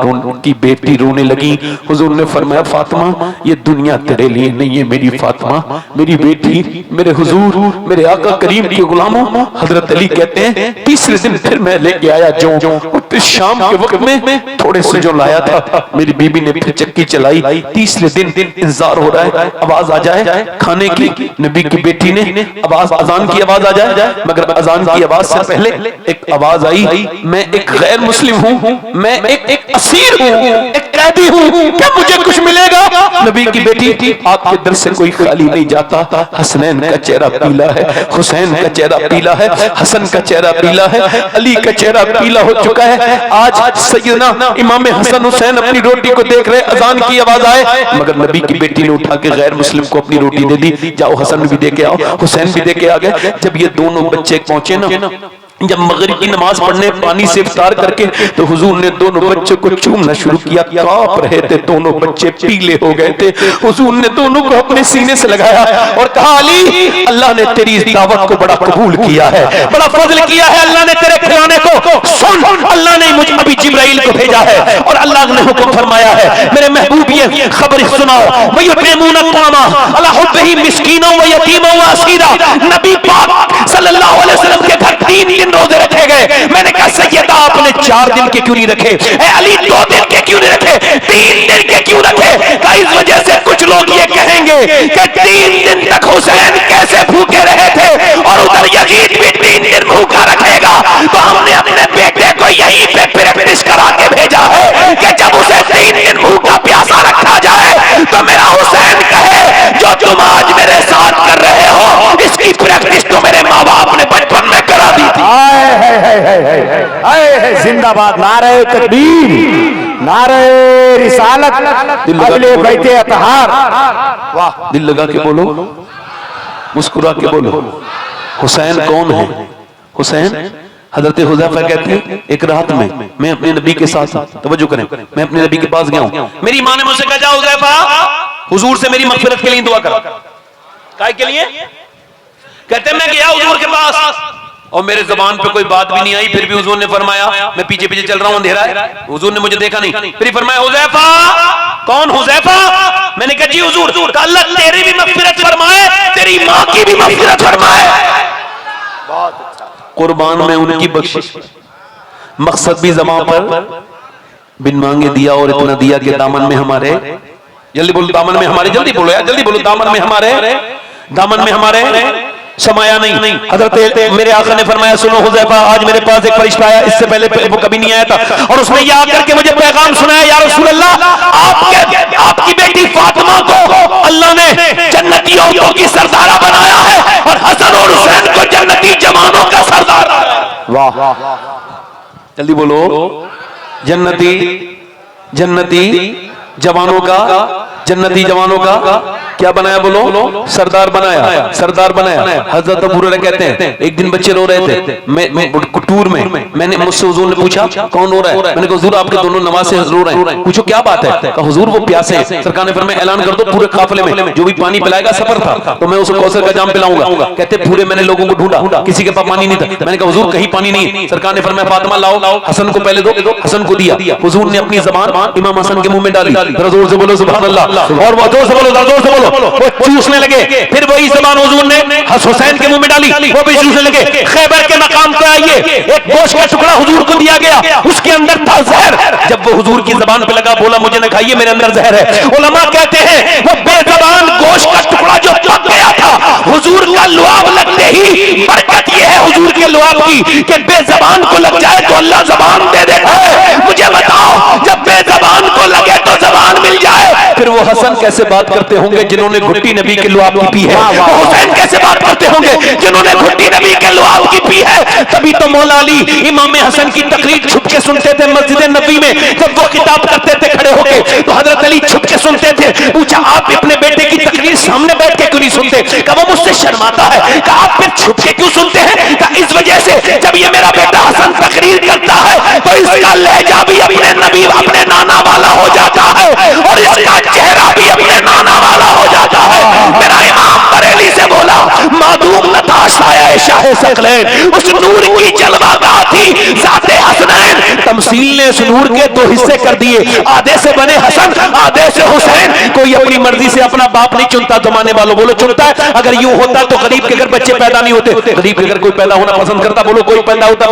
की बेटी रोने लगी। हुजूर ने फरमाया फातिमा ये दुनिया तेरे लिए नहीं है मेरी फातिमा, मेरी बेटी, मेरे हुजूर, मेरे आका करीम के गुलामों। हजरत अली कहते हैं तीसरे दिन फिर मैं लेके आया जो शाम के वक्त में थोड़े से जो लाया था, मेरी बीबी ने फिर चक्की चलाई। तीसरे दिन इंतजार हो रहा है आवाज आ जाए खाने की। नबी की बेटी ने आवाज अजान की आवाज आ जाए, मगर अजान की आवाज से पहले एक आवाज आई मैं एक गैर मुस्लिम हूँ, मैं एक असीर हूँ, एक कैदी हूँ, क्या मुझे कुछ मिलेगा? नबी की बेटी आपके दर से कोई खाली नहीं जाता। हसनैन का चेहरा पीला है, हुसैन का चेहरा पीला है, हसन का चेहरा पीला है, अली का चेहरा पीला हो चुका है। आज सैयदना इमाम हसन हुसैन अपनी रोटी को देख रहे, अजान की आवाज आए, मगर नबी की बेटी ने उठा के गैर मुस्लिम को अपनी रोटी दे दी। जाओ हसन भी दे के आओ, हुसैन भी दे के आ गए। जब ये दोनों बच्चे पहुंचे ना, जब मगरिब की नमाज पढ़ने पानी से इफ्तार करके, तो हुजूर ने दोनों बच्चों को चूमना शुरू किया। कांप रहे थे दोनों बच्चे, पीले हो गए थे। हुजूर ने दोनों को अपने सीने से लगाया और कहा अली अल्लाह ने तेरी इस दावत को बड़ा कबूल किया है, बड़ा फजल किया है। अल्लाह ने तेरे खिलाने को सुन, अल्लाह ने मुझे अभी जिब्राइल को भेजा है और अल्लाह ने हुक्म फरमाया है मेरे महबूब ये खबर सुनाओ वयुतीमून अत्तामा अला हुब्बिही मिस्कीना व यतीमा व असीरा। नबी पाक सल्लल्लाहु अलैहि वसल्लम के घर 3 दिन रोजे रखे गए। मैंने कहा सैयदा आपने 4 दिन के क्यों नहीं रखे? ए अली 2 दिन के क्यों नहीं रखे? 3 दिन के क्यों रखे? इस वजह से कुछ लोग ये कहेंगे कि 3 दिन तक हुसैन कैसे भूखे रहे थे और उधर यजीद भी 3 दिन भूखा रखेगा। तो हमने अपने बेटे को यहीं पे प्रैक्टिस करा के भेजा है कि जब उसे 3 दिन भूखा प्यासा रखा जाए तो मेरा हुसैन कहे जो तुम आज मेरे साथ कर रहे हो इसकी प्रैक्टिस तो मेरे माँ बाप ने बचपन में करा दी थी। जिंदाबाद, नारे तकबीर, नारे रिसालत, अगले बैठे अतहार। वाह, दिल लगा के बोलो, मुस्कुरा के बोलो। हुसैन कौन है? हुसैन हजरत हुज़ैफा कहते हैं एक रात में मैं अपने नबी के साथ, तवज्जो करें, मैं अपने नबी के पास गया हूं। मेरी मां ने मुझसे कहा जा हुज़ैफा हुजूर से मेरी मगफिरत के लिए दुआ कर। काय के लिए? कहते मैं गया हुजूर के पास और मेरे ज़बान पे कोई बात भी नहीं आई, फिर भी हुजूर ने फरमाया मैं पीछे पीछे चल रहा हूं, अंधेरा है। हुजूर ने मुझे देखा नहीं, फिर फरमाया हुज़ैफा। कौन हुज़ैफा? मैंने कहा जी हुजूर। अल्लाह तेरी भी मगफिरत फरमाए, तेरी मां की भी मगफिरत फरमाए। बहुत अच्छा। कुर्बान में उनकी बख्शिश, मकसद भी ज़बान पर बिन मांगे दिया और इतना दिया कि दामन में हमारे, जल्दी बोलो दामन में हमारे, जल्दी बोलो यार, जल्दी बोलो दामन में हमारे, दामन में हमारे समाया नहीं। हजरत मेरे आका ने फरमाया सुनो हुज़ैफा आज मेरे पास एक फरिश्ता आया, इससे पहले वो कभी नहीं आया था और उसने यह आकर के मुझे पैगाम सुनाया या रसूल अल्लाह आपकी बेटी फातिमा को अल्लाह ने जन्नतियों की सरदारा बनाया है और हसन और हुसैन को जन्नती जवानों का सरदार। वाह, जल्दी बोलो। जन्नती जन्नती जवानों का, जन्नती जवानों का क्या बनाया बोलो? सरदार बनाया, सरदार बनाया। हजरत अबू हुरैरा कहते हैं एक दिन बच्चे रो रहे थे, मैं टूर में, मैंने मुझसे हुजूर ने पूछा कौन रो रहा है? मैंने कहा हुजूर आपके दोनों नमाज से रो रहे हैं। पूछो क्या बात है? कहा हुजूर वो प्यासे हैं। सरकार ने फरमाया ऐलान कर दो पूरे काफिले में जो भी पानी पिलाएगा सफर था तो मैं उसे कौसर का जाम पिलाऊंगा। कहते पूरे मैंने लोगों को ढूंढा, किसी के पास पानी नहीं था। मैंने कहा हुजूर कहीं पानी नहीं। सरकार ने फरमाया फातिमा लाओ, हसन को पहले दो। हसन को दिया। हुजूर ने अपनी जबान इमाम हसन के मुंह में डाली। जोर से बोलो सुभान अल्लाह, और वो जोर से बोलो, जोर से बोलो। वो चूसने लगे। फिर वही जबान हुजूर ने हुसैन के मुंह में डाली, वो भी चूसने लगे। खैबर के मकाम पे आइए, एक गोश्त का टुकड़ा हुजूर को दिया गया, उसके अंदर था जहर। जब वो हुजूर की जबान पे लगा, बोला मुझे न खाइए, मेरे अंदर जहर है। उलमा कहते हैं वो बेजबान गोश्त का टुकड़ा जो पक गया था, हुजूर का लुआब लगते ही, बरकत ये है हुजूर के लुआब की कि बेजबान को लग जाए तो अल्लाह जबान दे देता है। मुझे बताओ जब बेजबान को लगे तो जबान मिल जाए, फिर वो हसन कैसे बात करते होंगे जिन्होंने घुट्टी नबी के लुआब की पी है? हुसैन कैसे बात करते होंगे जिन्होंने घुट्टी नबी के लुआब की पी है? तभी तो मौला अली इमाम हसन की तकरीर छुप के सुनते थे मस्जिद नबी में। जब वो किताब करते थे खड़े होके तो हजरत अली छुप के सुनते थे। पूछा आप अपने बेटे की तकरीर सामने बैठ के क्यों नहीं सुनते? कहा वो मुझसे शर्माता है। कहा आप फिर छुप के क्यों सुनते हैं? कहा इस वजह से जब ये मेरा बेटा हसन तकरीर करता है तो इसका लहजा भी अपने नबी अपने नाना वाला हो जाता है और इसका चेहरा भी अपने नाना वाला हो जाता है। मेरा इमाम बरेली से बोला मादूम नताशाया शाह सकलैन, उस नूर की जलवागाह थी ज़ाते हसनैन। तमसील ने उस नूर के दो हिस्से कर दिए, आधे से बने हसन, आधे से हुसैन। कोई अपनी मर्जी से अपना बाप नहीं चुनता, जमाने वालों बोलो चुनता है? अगर यूं होता तो गरीब के घर बच्चे पैदा नहीं होते। गरीब के घर कोई पैदा होना पसंद करता? बोलो कोई पैदा होता?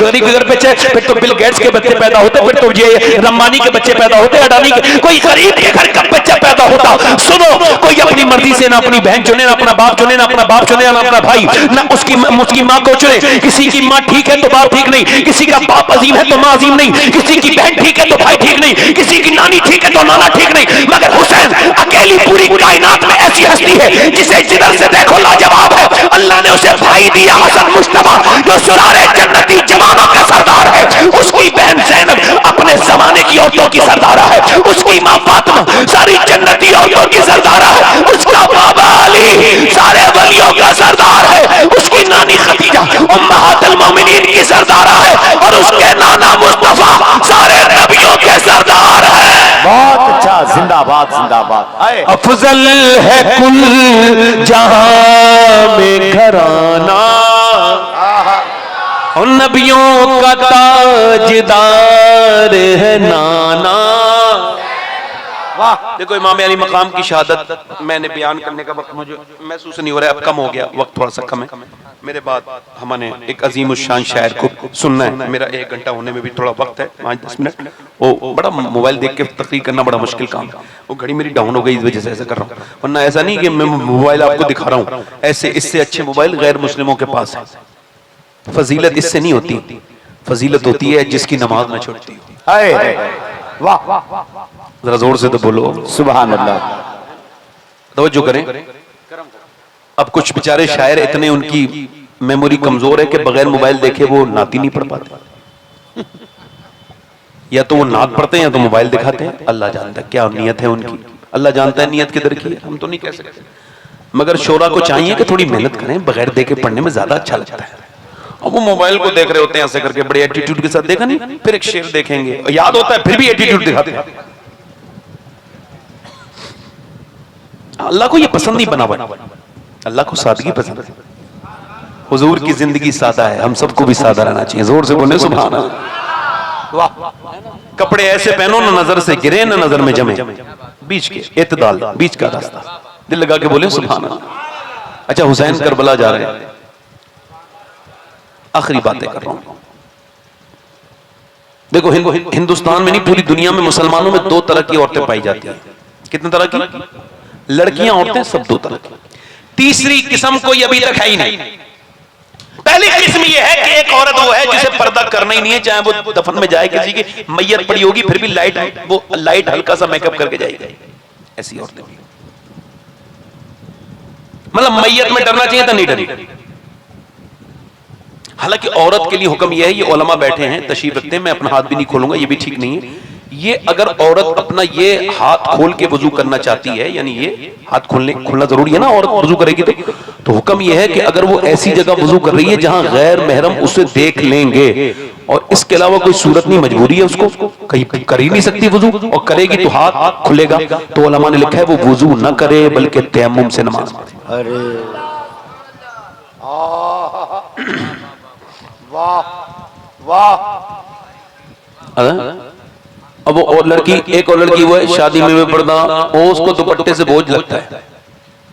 गरीब के घर बच्चे, फिर तो बिल गेट्स के बच्चे पैदा होते, फिर तो ये रम्मानी के बच्चे पैदा होते, अडानी के। कोई गरीब के घर का बच्चा पैदा होता? सुनो, कोई अपनी मर्जी से ना अपनी बहन चुने, ना अपना बाप चुने, ना अपना बाप चुने, ना अपना भाई, ना उसकी माँ को चुने। किसी की माँ ठीक है तो बाप ठीक नहीं, किसी का बाप अजीम है तो माँ अजीम नहीं, किसी की बहन ठीक है तो भाई ठीक नहीं, किसी की नानी ठीक है तो नाना ठीक नहीं। मगर हुसैन अकेली पूरी कायनात में ऐसी हस्ती है जिसे जिधर से देखो लाजवाब है। अल्लाह ने उसे भाई दिया हसन मुश्तबा, जो सुरारे जन्नती जवानों का सरदार है। उसकी बहन ज़ैनब अपने जमाने की औरतों की सरदारा है। उसकी माँ फातिमा सारी जन्नती औरतों की सरदारा है। उसका बाबा अली सारे वलियों का सरदार है। उसकी नानी खदीजा उम्महातुल मोमिनीन की सरदारा है और उसके नाना मुस्तफा सारे नबियों के सरदार है। बहुत अच्छा, जिंदाबाद जिंदाबाद। अफजल है कुल जहां में घराना और नबियों का ताजदार है नाना। वाह, देखो इमाम अली मकाम की शहादत मैंने बयान करने का वक्त मुझे महसूस नहीं हो रहा है, अब कम हो गया, वक्त थोड़ा सा कम है। मेरे बाद हमने एक अजीम उशान शायर को सुनना है। मेरा 1 घंटा होने में भी थोड़ा वक्त है, 5-10 मिनट। वो बड़ा मोबाइल देख के तकरीर करना बड़ा मुश्किल काम है। वो घड़ी मेरी डाउन हो गई, इस वजह से ऐसा कर रहा हूँ। वरना ऐसा नहीं कि मैं मोबाइल आपको दिखा रहा हूँ, ऐसे इससे अच्छे मोबाइल गैर मुस्लिमों के पास है। फजीलत इससे नहीं होती, फजीलत होती है जिसकी नमाज न छूटती हो। वाह, जरा जोर से तो बोलो सुभान अल्लाह। तवज्जो करें। अब कुछ बेचारे शायर इतने उनकी मेमोरी कमजोर है कि बगैर मोबाइल देखे वो नाती नहीं पढ़ पाते। या तो वो नात पढ़ते हैं या तो मोबाइल दिखाते हैं। अल्लाह जानता है क्या नियत है उनकी, अल्लाह जानता है नियत किधर की है, हम तो नहीं कह सकते। मगर शोरा को चाहिए कि थोड़ी मेहनत करें, बगैर देखे पढ़ने में ज्यादा अच्छा लगता है। अब वो मोबाइल को देख रहे होते हैं ऐसे करके बड़े एटीट्यूड के साथ, देखा नहीं, फिर एक शेर देखेंगे याद होता है फिर भी एटीट्यूड दिखाते हैं। अल्लाह को ये पसंद नहीं बना, अल्लाह को सादगी पसंद है। हुजूर की जिंदगी सादा है, हम सबको भी सादा रहना चाहिए। जोर से बोले सुभान अल्लाह। वाह, कपड़े ऐसे पहनो ना नजर से गिरे ना नजर में जमे, बीच के इत्तेदाल, बीच का रास्ता। दिल लगा के बोले सुभान अल्लाह। अच्छा, हुसैन करबला जा रहे हैं, आखिरी बातें कर रहा हूं। देखो हिंदुस्तान में नहीं पूरी दुनिया में मुसलमानों में 2 तरह की औरतें पाई जाती हैं। कितने तरह की? लड़कियां औरतें सब 2 तरह की। तीसरी किस्म कोई अभी तक है ही नहीं। पहली किस्म यह है कि एक औरत वो है जिसे पर्दा करना ही नहीं है, चाहे वो दफन में जाए, किसी की मैयत पड़ी होगी फिर भी लाइट हल्का सा मेकअप करके जाएगी। ऐसी औरतें भी, मतलब मैयत में डरना चाहिए तो नहीं डरी। हालांकि औरत के लिए हुक्म यह है, ये उलमा बैठे हैं तशरीफ रखते हैं, मैं अपना हाथ भी नहीं खोलूंगा, ये भी ठीक नहीं है। ये अगर औरत अपना ये हाथ खोल के वजू करना चाहती है, यानी ये हाथ खोलना जरूरी है ना, औरत वजू करेगी तो हुक्म यह है कि अगर वो ऐसी जगह वजू कर रही है जहां गैर महरम उसे देख लेंगे और इसके अलावा कोई सूरत नहीं, मजबूरी है उसको, कहीं कर ही नहीं सकती वजू, और करेगी तो हाथ खुलेगा, तो उलमा ने लिखा है वो वजू न करे बल्कि तयम्मुम से नमाज पढ़े। अरे वाह वाह। अब वो और लड़की, एक और लड़की वो है शादी में बेपर्दा, वो उसको दुपट्टे से बोझ लगता है,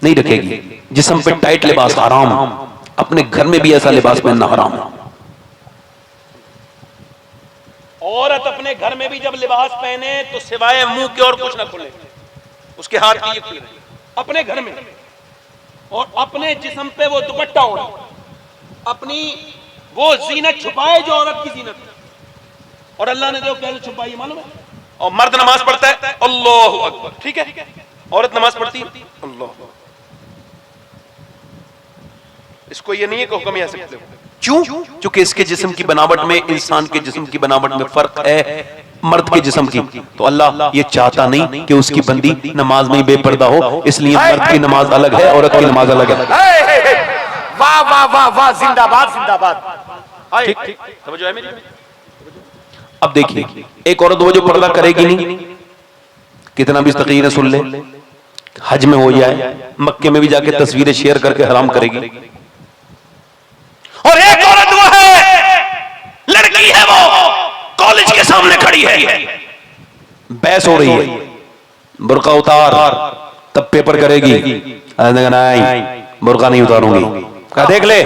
नहीं रखेगी, जिस्म पे टाइट लिबास हराम, अपने घर में भी ऐसा लिबास पहनना हराम है। औरत अपने घर में भी जब लिबास पहने तो सिवाय मुंह के और कुछ ना खुले, उसके हाथ भी ये खुले अपने घर में, और अपने जिस्म पे वो दुपट्टा ओढ़े, अपनी वो जीनत छुपाए जो औरत की जीनत है। और अल्लाह ने जो कैसे छुपाई है मालूम है? और मर्द नमाज पढ़ता है अल्लाहु अकबर, ठीक है, औरत नमाज पढ़ती है अल्लाह। इसको ये नहीं है कि हुक्म ऐसे करते हो, क्यों? क्योंकि इसके जिस्म की बनावट में, इंसान के जिस्म की बनावट में फर्क है मर्द के जिस्म की, तो अल्लाह ये चाहता नहीं कि उसकी बंदी नमाज में बेपर्दा हो, इसलिए मर्द की नमाज अलग है, औरत की नमाज अलग है। वाह वाह वाह वाह, जिंदाबाद जिंदाबाद। ठीक ठीक, समझो है मेरी? अब देखिए, एक औरत वो जो पर्दा करेगी नहीं, कितना भी तकीर सुन ले, हज में हो जाए, मक्के में भी जाके तस्वीरें शेयर करके हराम करेगी। और एक औरत वो है, लड़की है, वो कॉलेज के सामने खड़ी है, बहस हो रही है, बुर्का उतार, तब पेपर करेगी, नहीं बुर्का नहीं उतारूंगी, देख ले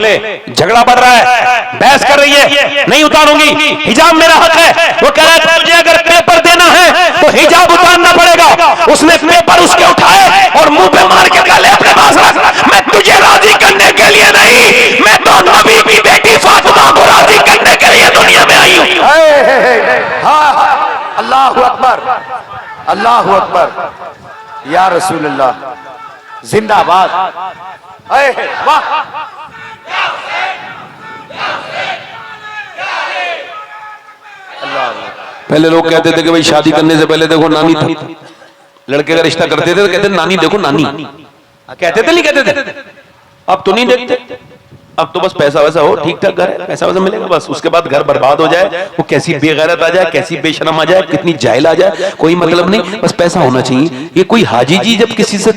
झगड़ा बढ़ रहा है, बहस कर रही है, नहीं उतारूंगी, हिजाब मेरा हक है। वो कह रहा है तुझे अगर पेपर देना है तो हिजाब उतारना पड़ेगा। उसने पेपर उसके उठाए और मुंह पे मार के कहा ले अपने पास रख, मैं तुझे राजी करने के लिए नहीं, मैं तो नबी की बेटी फातिमा को राजी करने के लिए दुनिया में आई हूं। अल्लाहु अकबर अल्लाहु अकबर, या रसूल अल्लाह, जिंदाबाद। वाह, पहले लोग कहते थे कि भाई शादी करने से पहले देखो नानी था, लड़के का रिश्ता करते थे तो कहते नानी देखो नानी, कहते थे नहीं कहते थे? अब तो नहीं देखते, अब तो बस पैसा वैसा हो, ठीक ठाक घर है, पैसा वैसा मिलेगा बस, उसके बाद घर बर्बाद हो जाए, वो कैसी बेगैरत आ जाए, कैसी बेशरम आ जाए, कितनी जाहिल आ जाए, कोई मतलब नहीं, बस पैसा होना चाहिए। ये कोई हाजी जी जब किसी से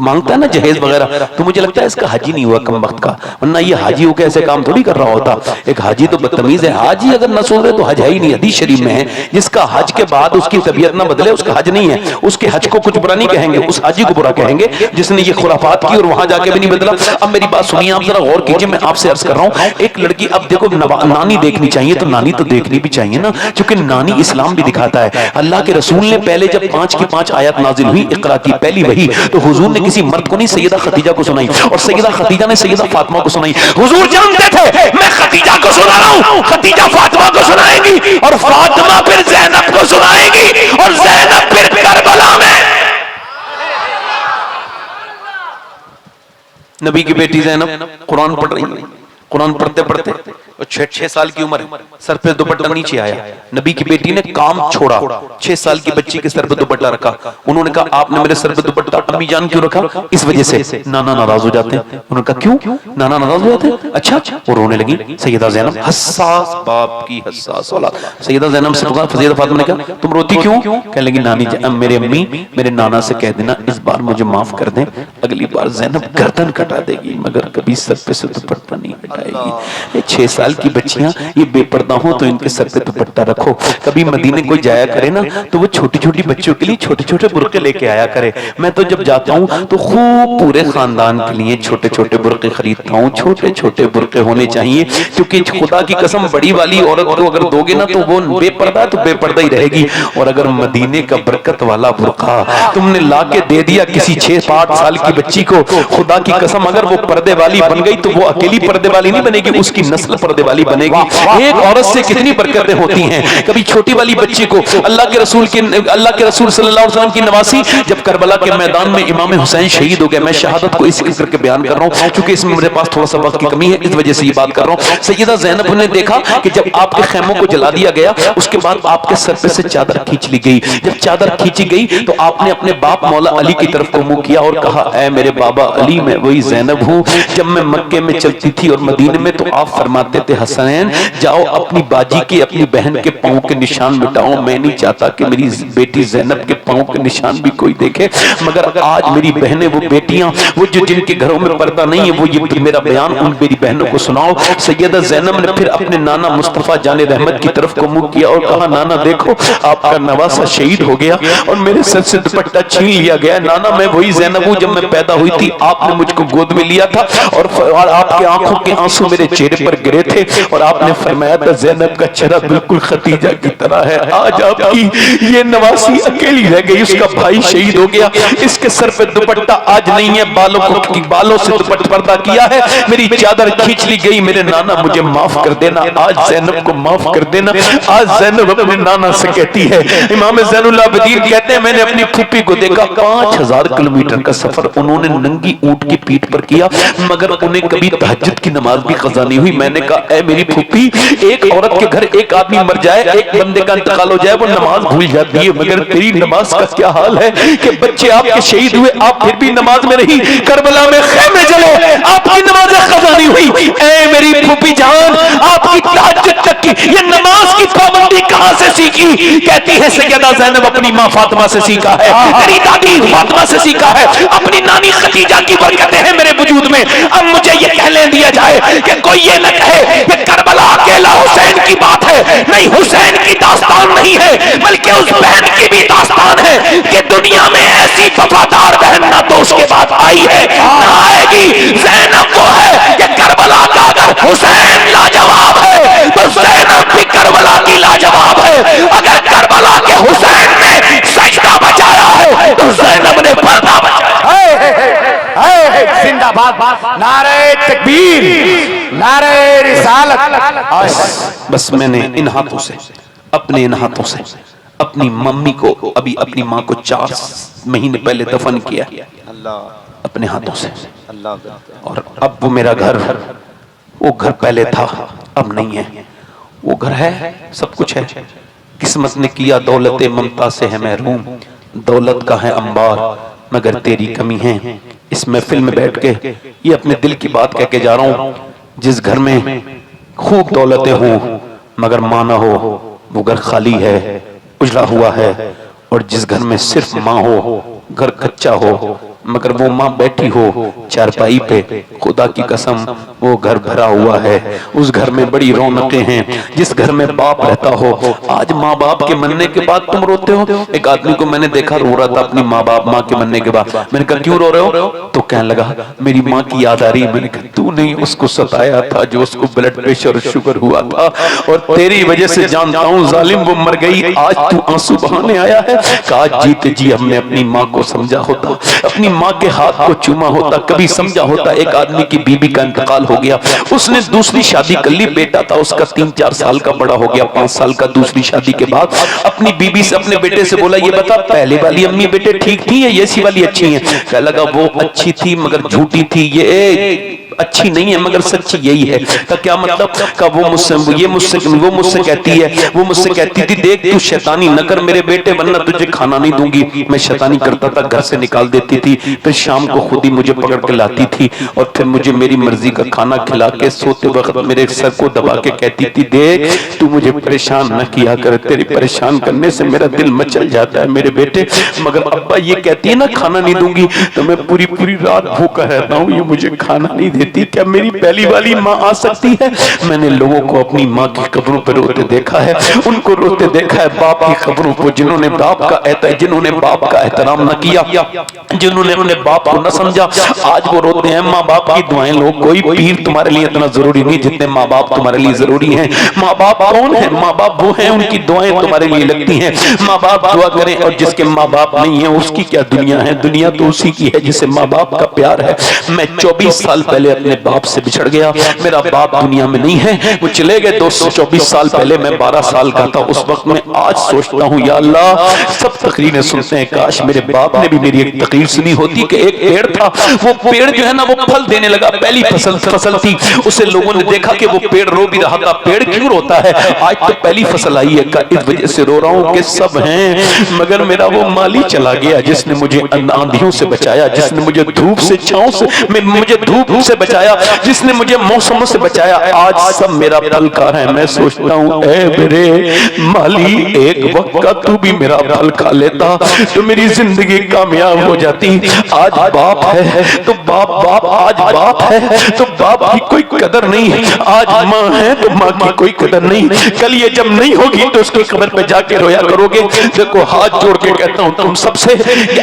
मांगता है ना जहेज वगैरह, तो मुझे लगता है इसका हाजी नहीं हुआ कम वक्त का, वरना ये हाजी होकर ऐसे काम थोड़ी कर रहा होता। एक हाजी तो बदतमीज है, हाजी अगर न सुन रहे तो हज है ही नहीं। हदीस शरीफ में है जिसका हज के बाद उसकी तबीयत ना बदले उसका हज नहीं है, उसके हज को कुछ बुरा नहीं कहेंगे, उस हाजी को बुरा कहेंगे जिसने ये खुराफात की और वहां जाके भी नहीं बदला। अब मेरी बात सुनिए, आप जरा गौर कीजिए, मैं आपसे अर्ज कर रहा हूं, एक लड़की, अब देखो नानी देखनी चाहिए तो नानी तो देखनी भी चाहिए ना, क्योंकि नानी इस्लाम भी दिखाता है। अल्लाह के रसूल ने पहले जब 5 की 5 आयत नाजिल हुई इकरा की पहली वही, तो हुजूर ने किसी मर्द को नहीं सैयदा खदीजा को सुनाई, और सैयदा खदीजा ने सैयदा फातिमा को सुनाई। हुजूर जानते थे मैं खदीजा को सुना रहा हूं, खदीजा फातिमा को सुनाएंगी और फातिमा फिर ज़ैनब को सुनाएंगी और ज़ैनब फिर करबला में। नबी की बेटी ज़ैनब कुरान पढ़ रही है, कुरान पढ़ते पढ़ते 6 साल की उम्र, सर पे दुपट्टा नीचे आया, नबी की बेटी ने काम छोड़ा, 6 साल की बच्ची के सर पे दुपट्टा रखा। उन्होंने कहा आपने मेरे सर पे दुपट्टा अम्मी जान क्यों रखा? इस वजह से नाना नाराज हो जाते हैं। उन्होंने कहा क्यों नाना नाराज हो जाते हैं? अच्छा, और रोने लगी। सैयदा ज़ैनब हस्सास, बाप की हस्सास औलाद, सैयदा ज़ैनब से कहा, सैयदा फातिमा ने कहा तुम रोती क्यों? कहने लगी नानी मेरे अम्मी मेरे नाना से कह देना इस बार मुझे माफ कर दें, अगली बार ज़ैनब गर्दन कटा देगी मगर कभी सर पे से दुपट्टा नहीं हटाएगी। ये 6 साल की बच्चियां ये बेपर्दा हो तो इनके सर पे दुपट्टा रखो। कभी मदीने कोई जाया करे ना तो वो छोटी छोटी बच्चों के लिए छोटे छोटे बुर्के लेके आया करे। मैं तो जब जाता हूँ तो खूब पूरे खानदान के लिए छोटे छोटे बुर्के खरीदता हूँ। छोटे छोटे बुर्के होने चाहिए क्योंकि खुदा की कसम बड़ी वाली औरत को अगर दोगे ना तो वो बेपर्दा तो बेपर्दा ही रहेगी, और अगर मदीने का बरकत वाला बुर्का तुमने लाके दे दिया किसी 6-5 साल की बच्ची को, खुदा की कसम अगर वो पर्दे वाली बन गई तो वो अकेली पर्दे वाली नहीं बनेगी, उसकी नस्ल पर्दे पर्दे वाली बनेगी। एक औरत से कितनी बरकतें होती हैं। कभी छोटी वाली बच्ची को अल्लाह के रसूल सल्लल्लाहु अलैहि वसल्लम की नवासी, जब करबला के मैदान में इमाम हुसैन शहीद हो गए, मैं शहादत को इसी करके बयान कर रहा हूँ क्योंकि इसमें मेरे पास थोड़ा सा वक्त की कमी है, इस वजह से ये बात कर रहा हूँ। सैयदा ज़ैनब ने देखा कि जब आपके खैमों को जला दिया गया, उसके बाद आपके सर पे से चादर खींच ली गई। जब चादर खींची गई तो आपने अपने बाप मौला अली की तरफ को मुंह किया और कहा, ऐ मेरे बाबा अली, मैं वही ज़ैनब हूँ। जब मैं मक्के में चलती थी और मदीने में, तो आप फरमाते थे, हसनैन जाओ अपनी बाजी के, अपनी बहन के पांव के निशान मिटाओ। मैं नहीं चाहता कि मेरी बेटी ज़ैनब के पांव के निशान भी कोई देखे, मगर आज मेरी बहनें, वो बेटियां, वो जो जिनके घरों में पर्दा नहीं है, वो ये मेरा बयान उन मेरी बहनों को सुनाओ। सैयदा ज़ैनब ने फिर अपने नाना मुस्तफा जाने रहमत की तरफ को मुंह किया और कहा, नाना देखो आपका नवासा शहीद हो गया और मेरे सर से दुपट्टा छीन लिया गया। नाना मैं वही ज़ैनब हूँ, जब मैं पैदा हुई थी आपने मुझको गोद में लिया था और आपके आंखों के आंसू मेरे चेहरे पर गिरे थे और आपने फरमाया था, ज़ैनब का चेहरा बिल्कुल खतीजा की तरह है। आज आपकी ये नवासी अकेली रह गई, उसका भाई शहीद हो गया, इसके सर पे दुपट्टा आज नहीं है, बालों से दुपट्टा पर्दा किया है, मेरी चादर खींच ली गई। मेरे नाना मुझे माफ कर देना, आज ज़ैनब को माफ कर देना। आज ज़ैनब अपने नाना से कहती है, इमाम ज़ैनुल आबिदीन कहते हैं, मैंने अपनी फूफी को देखा, 5000 किलोमीटर का सफर उन्होंने नंगी ऊंट की पीठ पर किया, मगर उन्हें कभी तहज्जुद की नमाज भी कज़ा नहीं हुई। मैंने कहा, ऐ मेरी फूफी, एक औरत के घर एक आदमी मर जाए, एक बंदे का इंतकाल हो जाए, वो नमाज भूल जाती है, मगर तेरी नमाज का क्या हाल है कि बच्चे आपके शहीद हुए, आप फिर भी नमाज में रही, करबला में खैमे जले, आपकी नमाज कज़ा नहीं हुई। ऐ मेरी फूफी जान, आपकी तहज्जुद तक की ये नमाज की पाबंदी कहां से सीखी? कहती है सैयदा ज़ैनब अपनी मां फातिमा से सीखा है, मेरी दादी फातिमा से सीखा है, अपनी नानी खदीजा की बरकतें हैं मेरे वजूद में। अब मुझे ये कहने दिया जाए कि कोई ये न कहे कि करबला अकेला हुसैन की बात है, नहीं, हुसैन की दास्तान नहीं है, बल्कि उस बहन की भी दास्तान है कि दुनिया में ऐसी वफादार बहन ना तो उसके बाद आई है ना आएगी। ज़ैनब वो है कि करबला का अगर हुसैन लाजवाब है तो ज़ैनब भी करबला की लाजवाब है। अगर करबला के हुसैन ने सजदा बचाया है तो ज़ैनब ने पर्दा बचाया। जिंदाबाद, नारे तकबीर, नारे रिसालत। बस मैंने इन हाथों से, अपने इन हाथों से अपनी मम्मी को, अभी अपनी माँ को 4 महीने पहले दफन किया, अपने हाथों से। और अब वो मेरा घर, वो घर पहले था अब नहीं है, वो घर है, सब कुछ है। किस्मत ने किया दौलत ममता से है महरूम, दौलत का है अंबार मगर तेरी कमी है। इस महफिल में बैठ के ये अपने दिल की बात कह के जा रहा हूँ। जिस घर में खूब दौलतें हों मगर माँ ना हो, वो घर खाली है, उजड़ा हुआ है। और जिस घर में सिर्फ माँ हो, घर कच्चा हो मगर वो माँ बैठी हो चारपाई पे, खुदा की कसम वो घर भरा हुआ है। उस घर में बड़ी रौनकें हैं। जिस घर में बाप रहता हो, आज माँ बाप के मरने के बाद तुम रोते हो। एक आदमी को मैंने देखा रो रहा था अपनी माँ के मरने के बाद। मैंने कहा क्यों रो रहे हो? तो कहने लगा मेरी माँ की याद आ रही। मैंने कहा तू नहीं उसको सताया था जो उसको ब्लड प्रेशर और शुगर हुआ था, और तेरी वजह से जानता हूँ जालिम वो मर गई, आज तू आंसू बहाने आया है। कहा जीते जी हमने अपनी माँ को समझा होता, अपनी माँ के हाथ को चूमा होता, कभी समझा होता। एक आदमी की बीबी का इंतकाल हो गया, उसने दूसरी शादी कर ली, बेटा था उसका 3-4 साल का बड़ा हो गया, 5 साल का। दूसरी शादी के बाद अपनी बीबी से, अपने बेटे से बोला ये बता पहले वाली अम्मी बेटे ठीक थी या ये सी वाली अच्छी है? कह लगा वो अच्छी थी मगर झूठी थी, ये अच्छी नहीं है मगर सच्ची यही है। का क्या मतलब? का वो मुझसे कहती थी देख तू शैतानी न कर मेरे बेटे वरना तुझे खाना नहीं दूंगी। मैं शैतानी करता था, घर से निकाल देती थी, फिर शाम को खुद ही मुझे पकड़ के लाती थी और फिर मुझे मेरी मर्जी का खाना खिला के सोते वक्त मेरे सर को दबा के कहती थी देख तू मुझे परेशान न किया कर, तेरे परेशान करने से मेरा दिल मचल जाता है मेरे बेटे। मगर अब्बा ये कहती है ना खाना नहीं दूंगी तो मैं पूरी रात भूखा रहता हूँ, ये मुझे खाना नहीं देती। क्या मेरी पहली वाली माँ आ सकती है? मैंने लोगों को अपनी माँ की कब्रों पर रोते देखा है, उनको रोते देखा है बाप की कब्रों पर, जिन्होंने बाप का एहतराम न किया, जिन्होंने अपने बाप को न समझा, आज वो रोते हैं। माँ बाप की दुआएं लो, कोई पीर तुम्हारे लिए इतना जरूरी नहीं जितने माँ बाप तुम्हारे लिए जरूरी हैं। माँ बाप कौन है? माँ बाप वो हैं उनकी दुआएं तुम्हारे लिए लगती हैं। माँ बाप दुआ करें और जिसके माँ बाप नहीं है उसकी क्या दुनिया है? दुनिया तो उसी की है जिसे माँ बाप का प्यार है। मैं 24 साल पहले अपने बाप से बिछड़ गया, मेरा बाप दुनिया में नहीं है, वो चले गए 224 साल पहले, मैं 12 साल का था उस वक्त में। आज सोचता हूँ या अल्लाह, सब तकरीरें सुनते हैं, काश मेरे बाप ने भी मेरी एक तकरीर सुनी होती कि एक पेड़ था, वो पेड़ जो है ना वो फल देने लगा, पहली फसल थी, उसे लोगों ने देखा कि वो पेड़ रो भी रहा था, पेड़ क्यों रोता है, आज तो पहली फसल आई है, इस वजह से रो रहा हूँ कि सब हैं मगर मेरा वो माली चला गया जिसने मुझे आंधियों से बचाया, जिसने मुझे धूप से छांव से मुझे धूप से बचाया, जिसने मुझे मौसमों से बचाया, आज सब मेरा फलकार है। मैं सोचता हूँ ऐ मेरे माली, एक वक्त का तू भी मेरा फल खा लेता तो मेरी जिंदगी कामयाब हो जाती। आज बाप है तो बाप आज बाप है तो बाप की कोई कदर नहीं, आज माँ है तो माँ की कोई कदर नहीं, कल ये जब नहीं होगी तो उसकी कब्र पे जाके रोया करोगे। देखो हाथ जोड़ के कहता हूँ तुम सबसे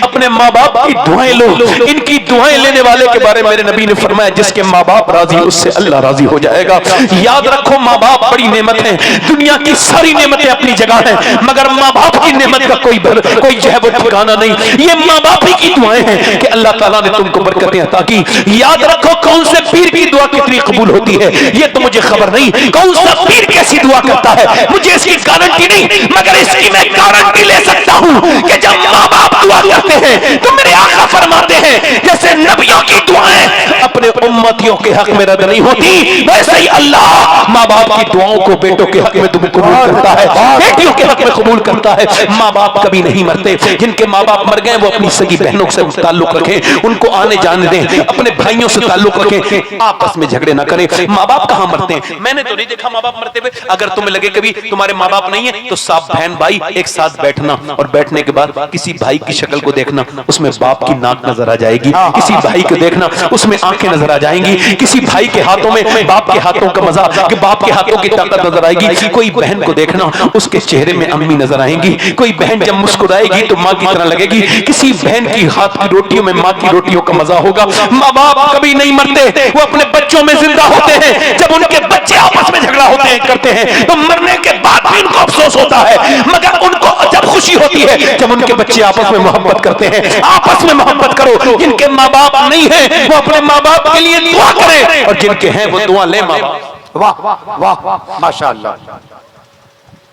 अपने माँ बाप की दुआएं लो, इनकी दुआएं लेने वाले के बारे में मेरे नबी ने फरमाया जिसके माँ बाप राजी उससे अल्लाह राजी हो जाएगा। याद रखो माँ बाप बड़ी नेमत है, दुनिया की सारी नेमतें अपनी जगह हैं मगर माँ बाप की नेमत का कोई जो है वो ठिकाना नहीं। ये माँ बाप ही की दुआएं हैं कि अल्लाह ताला ने तुमको बरकतें अता की। याद रखो कौन से पीर की दुआ कितनी कबूल होती है ये तो मुझे खबर नहीं, कौन सा पीर कैसी दुआ करता है मुझे इसकी गारंटी नहीं, मगर इसकी मैं गारंटी ले सकता हूँ कि जब माँ बाप दुआ करते हैं तो मेरे आका फरमाते हैं जैसे नबियों की दुआएं अपने उम्मतियों के हक में रद्द नहीं होती, वैसे ही अल्लाह माँ बाप की दुआओं को बेटों के हक में तुम्हें कबूल करता है, बेटियों के हक में कबूल करता है। माँ बाप कभी नहीं मरते, जिनके माँ बाप मर गए वो अपनी सगी बहनों से ताल्लुक रखें, उनको आने जाने दें, अपने भाइयों से ताल्लुक रखें, आपस में झगड़े ना करें। माँ बाप कहाँ मरते हैं, मैंने तो नहीं देखा माँ बाप मरते हुए। अगर तुम्हें लगे कभी तुम्हारे माँ बाप नहीं है तो सब बहन भाई एक साथ बैठना और बैठने के बाद किसी भाई की शक्ल को देखना, उसमें बाप की नाक नजर आ जाएगी, किसी भाई को देखना उसमें आंखें नजर आ जाएंगी, किसी भाई के हाथों में बाप के हाथों का मजा, कि बाप के हाथों की ताकत नजर आएगी, कोई बहन को देखना उसके चेहरे में अम्मी नजर आएंगी, कोई बहन जब मुस्कुराएगी तो माँ की तरह लगेगी, किसी बहन की हाथ की रोटियों में माँ की रोटियों का मजा होगा। माँ बाप कभी नहीं मरते, वो अपने बच्चों में जिंदा होते हैं। जब उनके बच्चे आपस में झगड़ा होते हैं करते हैं तो मरने के बाद भी उनको अफसोस होता है, मगर उनको जब खुशी होती है जब उनके बच्चे आपस में मोहब्बत करते हैं। आपस में मोहब्बत करो, जिनके माँ बाप नहीं है वो अपने माँ बाप के लिए दुआ करें और जिनके हैं वो दुआ ले माँ बाप। वाह वाह वाह माशाअल्लाह।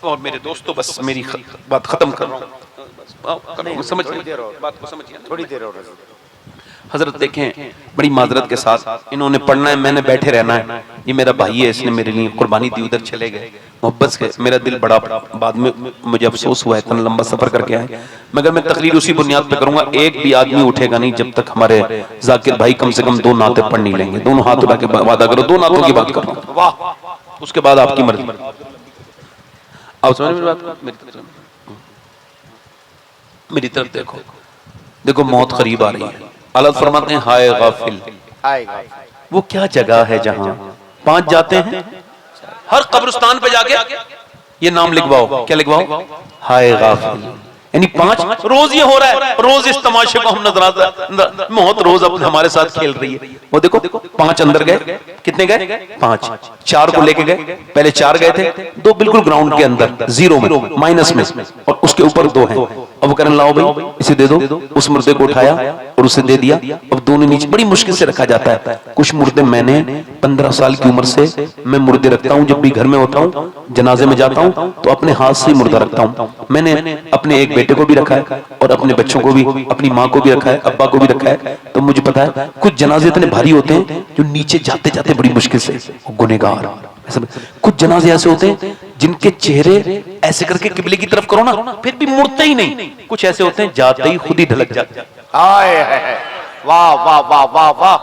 और मेरे दोस्तों बस मेरी बात खत्म कर रहा हूँ, समझ बात को समझिए थोड़ी देर और हजरत देखें बड़ी माजरत के साथ इन्होंने पढ़ना है, मैंने बैठे रहना है। ये मेरा भाई है, इसने मेरे लिए कुर्बानी दी, उधर चले गए मोहब्बत से। मेरा दिल बड़ा बाद में मुझे अफसोस हुआ है, इतना लंबा सफर करके आए, मगर मैं तकरीर उसी बुनियाद पे करूंगा। एक भी आदमी उठेगा नहीं जब तक हमारे जाकिर भाई कम से कम 2 नाते पढ़ नहीं लेंगे। दोनों हाथ उठा के वादा करो, 2 नातों की बात कर रहा हूं, वाह, उसके बाद आपकी मर्जी। आप समझ मेरी बात, मेरी तरफ देखो, देखो मौत करीब आ रही है। अल्लाह फरमाते हैं हाय गाफिल, वो क्या जगह है जहां 5 जाते हैं, हर कब्रिस्तान पे जाके ये नाम लिखवाओ, क्या लिखवाओ, हाय गाफिल, यानी 5 रोज ये हो रहा है, रोज इस तमाशे को हम नजर मौत रोज अपने हमारे साथ खेल रही है। वो देखो 5 अंदर गए, कितने गए 5, 4 को लेके गए, पहले 4 गए थे, 2 बिल्कुल ग्राउंड के अंदर, जीरो में, माइनस में, और उसके ऊपर 2 हैं। अब वो कहने लाओ भाई इसे दे दो, उस मुर्दे को उठाया और उसे दे दिया। अब दोनों नीचे बड़ी मुश्किल से रखा जाता है। कुछ मुर्दे मैंने 15 साल की उम्र से मैं मुर्दे रखता हूँ, जब भी घर में होता हूँ जनाजे में जाता हूँ तो अपने हाथ से मुर्दा रखता हूँ। मैंने अपने एक बेटे को भी रखा है और अपने बच्चों को भी, अपनी माँ को भी रखा है, अब्बा को भी रखा है। तो मुझे पता है कुछ जनाजे इतने भारी होते हैं जो नीचे जाते जाते बड़ी मुश्किल से, गुनहगार। कुछ जनाजे ऐसे होते हैं जिनके चेहरे ऐसे करके किबले की तरफ करो ना फिर भी मुड़ते ही नहीं। कुछ ऐसे होते हैं जाते ही खुद ही ढलक जाते हैं। वाह वाह वाह वाह वाह,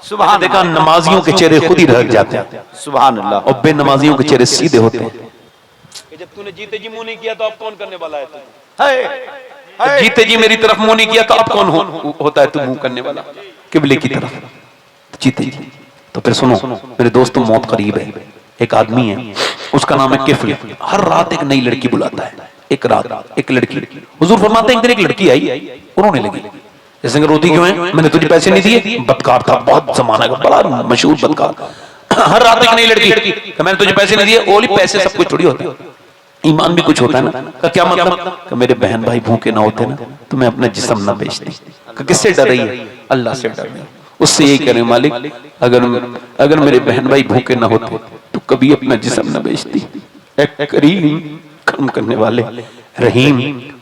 सुभान। देखा नमाजियों के चेहरे खुद ही ढलक जाते हैं, सुभान अल्लाह, और बेनमाजियों के चेहरे सीधे होते हैं। जब तूने जीते जी मुंह नहीं किया तो अब कौन करने वाला है तू? जीते जी मेरी तरफ मुंह नहीं किया तो अब कौन होता है तू मुंह करने वाला किबले की तरफ? जीते जी। तो फिर सुनो मेरे दोस्तों, मौत करीब है। एक आदमी है, उसका नाम है किफल, हर रात एक नई लड़की बुलाता है। एक रात एक लड़की, हुजूर फरमाते हैं एक दिन एक लड़की आई, उन्होंने लगी, जैसे रोती क्यों है, मैंने तुझे पैसे नहीं दिए। बदकार था, बहुत जमाना का बड़ा मशहूर बदकार। हर रात एक नई लड़की, मैंने तुझे पैसे नहीं दिए। ओली पैसे सब कुछ थोड़ी होता है, ईमान भी कुछ होता है ना। का क्या मतलब? मेरे बहन भाई भूखे ना होते ना तो मैं अपना जिस्म ना बेचती। किससे डर रही है? अल्लाह से डर रही है। उस उससे यही करें, मालिक अगर मेरे बहन भाई भूखे ना होते तो कभी अपना जिस्म न बेचती। ए करीम, कर्म करने वाले, रहीम,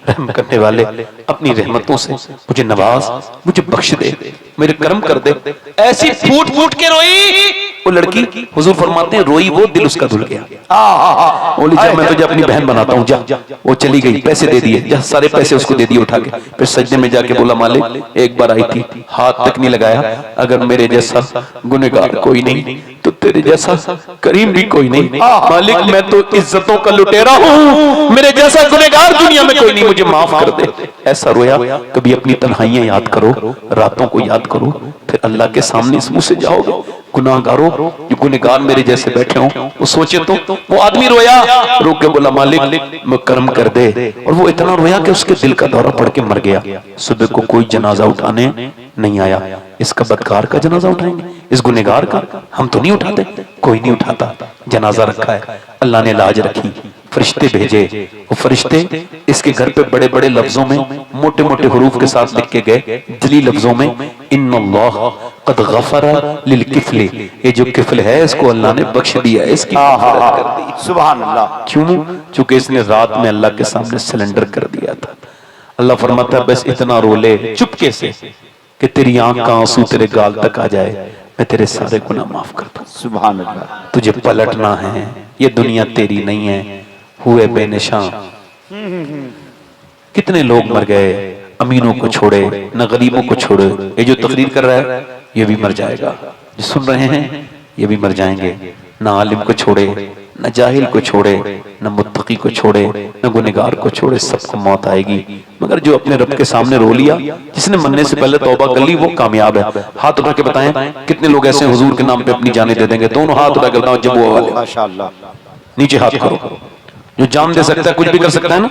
रहम करने वाले, अपनी रहमतों से मुझे नवाज, मुझे बख्श दे, मेरे कर्म कर दे। ऐसी फूट फूट के रोई वो लड़की। हुजूर फरमाते हैं रोई वो, दिल उसका धुल गया। बोली जा मैं तुझे अपनी बहन बनाता हूँ, जा। वो चली गई, पैसे दे दिए, जा सारे पैसे उसको दे दिए उठा के। फिर सजदे में जाके बोला मालिक एक बार आई थी, हाथ तक नहीं लगाया, अगर मेरे जैसा गुनहगार कोई नहीं तो तेरे जैसा करीम भी कोई नहीं। मालिक मैं तो इज्जतों का लुटेरा हूँ, मेरे जैसा गुनहगार दुनिया में कोई नहीं, मुझे माफ कर दे। ऐसा रोया। कभी अपनी तन्हाइयां याद करो, रातों को याद करो, फिर अल्लाह के सामने इस मुंह से जाओगे। गुनाहगारों, जो गुनहगार मेरे जैसे बैठे हों, वो सोचे तो वो आदमी रोया, रो के बोला मालिक मैं कर्म कर दे। और वो इतना रोया कि उसके दिल का दौरा पड़ के मर गया। सुबह को कोई जनाजा उठाने नहीं आया। इसका बदकार का जनाजा उठाएंगे, इस गुनहगार का हम तो नहीं उठाते, कोई नहीं उठाता। जनाजा रखा है, अल्लाह ने लाज रखी, फरिश्ते भेजे। वो फरिश्ते इसके घर पे बड़े बड़े लफ्जों में, मोटे मोटे हुरूफ के साथ लिख के गए, जली लफ्जों में, इन्नल्लाह क़द गफ़रा लिल किफ़्ल। ये जो किफ़्ल है इसको अल्लाह ने बख्श दिया है, इसकी मग़फ़िरत कर दी। सुभान अल्लाह। क्यों? चूंकि इसने रात में अल्लाह के सामने सरेंडर कर दिया था। अल्लाह फरमाता है बस इतना रो ले चुपके से कि तेरी आंख का आंसू तेरे गाल तक आ जाए, मैं तेरे सारे गुनाह माफ कर दूं। सुभान अल्लाह। तुझे पलटना है, ये दुनिया तेरी नहीं है, हुए बेनिशान। कितने लोग मर गए, अमीरों को छोड़े, न गरीबों को छोड़े। ये जो तकरीर कर रहा है ये भी मर जाएगा, जो सुन रहे हैं ये भी मर जाएंगे। न आलिम को छोड़े, न जाहिल को छोड़े, न मुत्तकी को छोड़े, न गुनहगार को छोड़े, सबको मौत आएगी। मगर जो अपने रब के सामने रो लिया, जिसने मरने से पहले तौबा कर ली, वो कामयाब है। हाथ उठा के बताएं कितने लोग ऐसे हुजूर के नाम पे अपनी जानें दे देंगे। दोनों हाथ उठा के बताओ जब वो वाले, माशाअल्लाह। नीचे हाथ करो। जो जान दे सकता है कुछ भी कर सकता है ना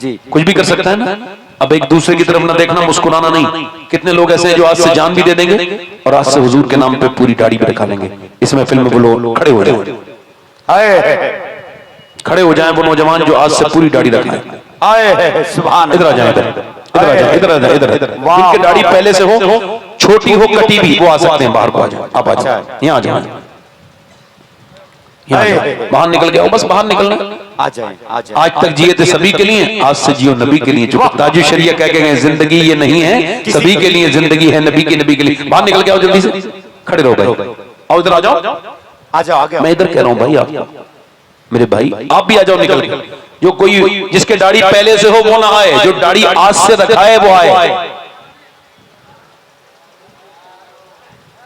जी, कुछ भी कर सकता है ना। अब एक दूसरे की तरफ ना देखना, मुस्कुराना नहीं। कितने लोग ऐसे हैं जो आज से जान भी दे देंगे और आज से हुजूर के नाम पे पूरी दाढ़ी भी रखा लेंगे। इस महफिल में बोलो खड़े हो जाए, खड़े हो जाएं वो नौजवान जो आज से पूरी दाढ़ी रख लें। आए सुभान। इधर आ जाए, इधर इधर आ जाए, इधर आ जाए, इधर। जिनकी दाढ़ी पहले से हो, छोटी हो, कटी भी, वो आ सकते हैं, बाहर को आ जाए। आप आ जाए, यहाँ आ जाए, बाहर निकल गया, बस बाहर निकलना। आ जाए, आ जाए। आज तक जिए थे सभी के लिए, आज से जियो नबी के लिए। जो ताजु शरिया कह के गए जिंदगी ये नहीं है सभी के लिए, जिंदगी है नबी के लिए। बाहर निकल के आओ, जल्दी से खड़े रहो भाई, आओ इधर आ जाओ, आ जाओ आगे। मैं इधर कह रहा हूँ भाई, आप मेरे भाई आप भी आ जाओ निकल के। जो कोई जिसके दाढ़ी पहले से हो वो ना आए, जो दाढ़ी आज से रखा है वो आए।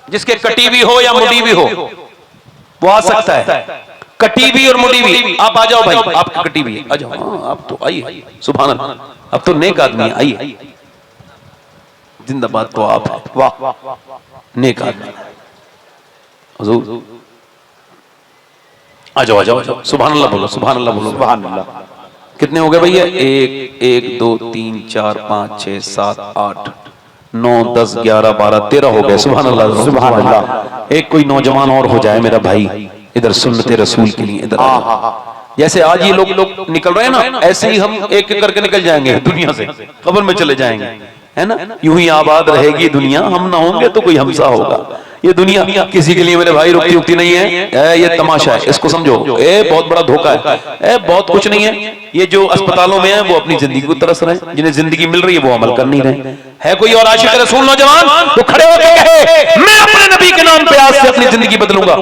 जिसके कटी भी हो या मुड़ी भी हो वो आ सकता है, कटी भी और मुड़ी भी। आप आ जाओ भाई, आपकी कटी भी है, आ जाओ। हाँ, आप तो आइए, सुभान अल्लाह, अब तो नेक आदमी आइए। जिंदाबाद तो आप है, वाह, नेक आदमी। हुजूर आ जाओ, आ जाओ, सुभान अल्लाह बोलो, सुभान अल्लाह बोलो। सुभान अल्लाह। कितने हो गए भैया? 1 1 2 3 4 5 6 7 8 9 10 11 12 13 हो गए। सुभान अल्लाह, सुभान अल्लाह। एक कोई नौजवान और हो जाए मेरा भाई, इधर सुन्नते रसूल के लिए इधर। जैसे आज ये लोग निकल रहे हैं ना, ऐसे ही हम एक एक करके निकल जाएंगे दुनिया से, कब्र में चले जाएंगे, है ना। यूं ही आबाद रहेगी दुनिया, हम ना होंगे तो कोई हमसा होगा। ये दुनिया किसी के लिए मेरे भाई रुकती रुकती नहीं है। ये तमाशा है, इसको समझो। बहुत बड़ा धोखा है, बहुत कुछ नहीं है। ये जो अस्पतालों में है वो अपनी जिंदगी को तरस रहे हैं, जिन्हें जिंदगी मिल रही है वो अमल कर नहीं रहे है। कोई और आशिक रसूल नौजवान तो खड़े होकर कहे मैं अपने नबी के नाम पे आज से अपनी जिंदगी बदलूंगा।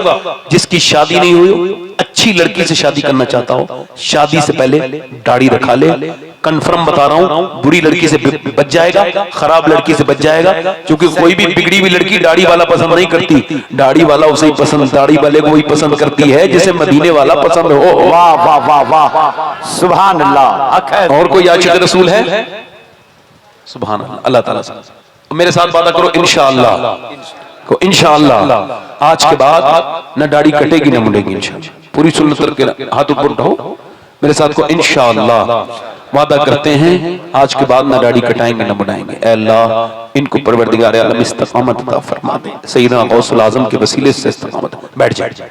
जिसकी शादी नहीं हुई, अच्छी लड़की से शादी करना चाहता हो, शादी से पहले दाढ़ी रखा ले। कंफर्म बता रहा हूं, बुरी लड़की से बच जाएगा, खराब लड़की से बच जाएगा। क्योंकि कोई भी बिगड़ी हुई लड़की दाढ़ी वाला पसंद नहीं करती, दाढ़ी वाला उसे ही पसंद, दाढ़ी वाले को ही पसंद करती है जिसे मदीने वाला पसंद हो। वाह वाह वाह वाह, सुभान अल्लाह। और कोई आशिक रसूल है? सुभान अल्लाह, अल्लाह ताला से मेरे साथ वादा करो इंशाअल्लाह, को इंशाअल्लाह आज के बाद न दाढ़ी कटेगी न मुड़ेगी इंशाअल्लाह। पूरी सुन्नत के हाथ ऊपर उठाओ मेरे साथ को इंशाअल्लाह वादा करते हैं आज के बाद न दाढ़ी कटाएंगे न मुड़ाएंगे। ऐ अल्लाह इनको परवरदिगार आलम इस्तिकामत अता फरमा दे, सैयदना गौसुल आजम के वसीले से इस्तिकामत। बैठ जाए,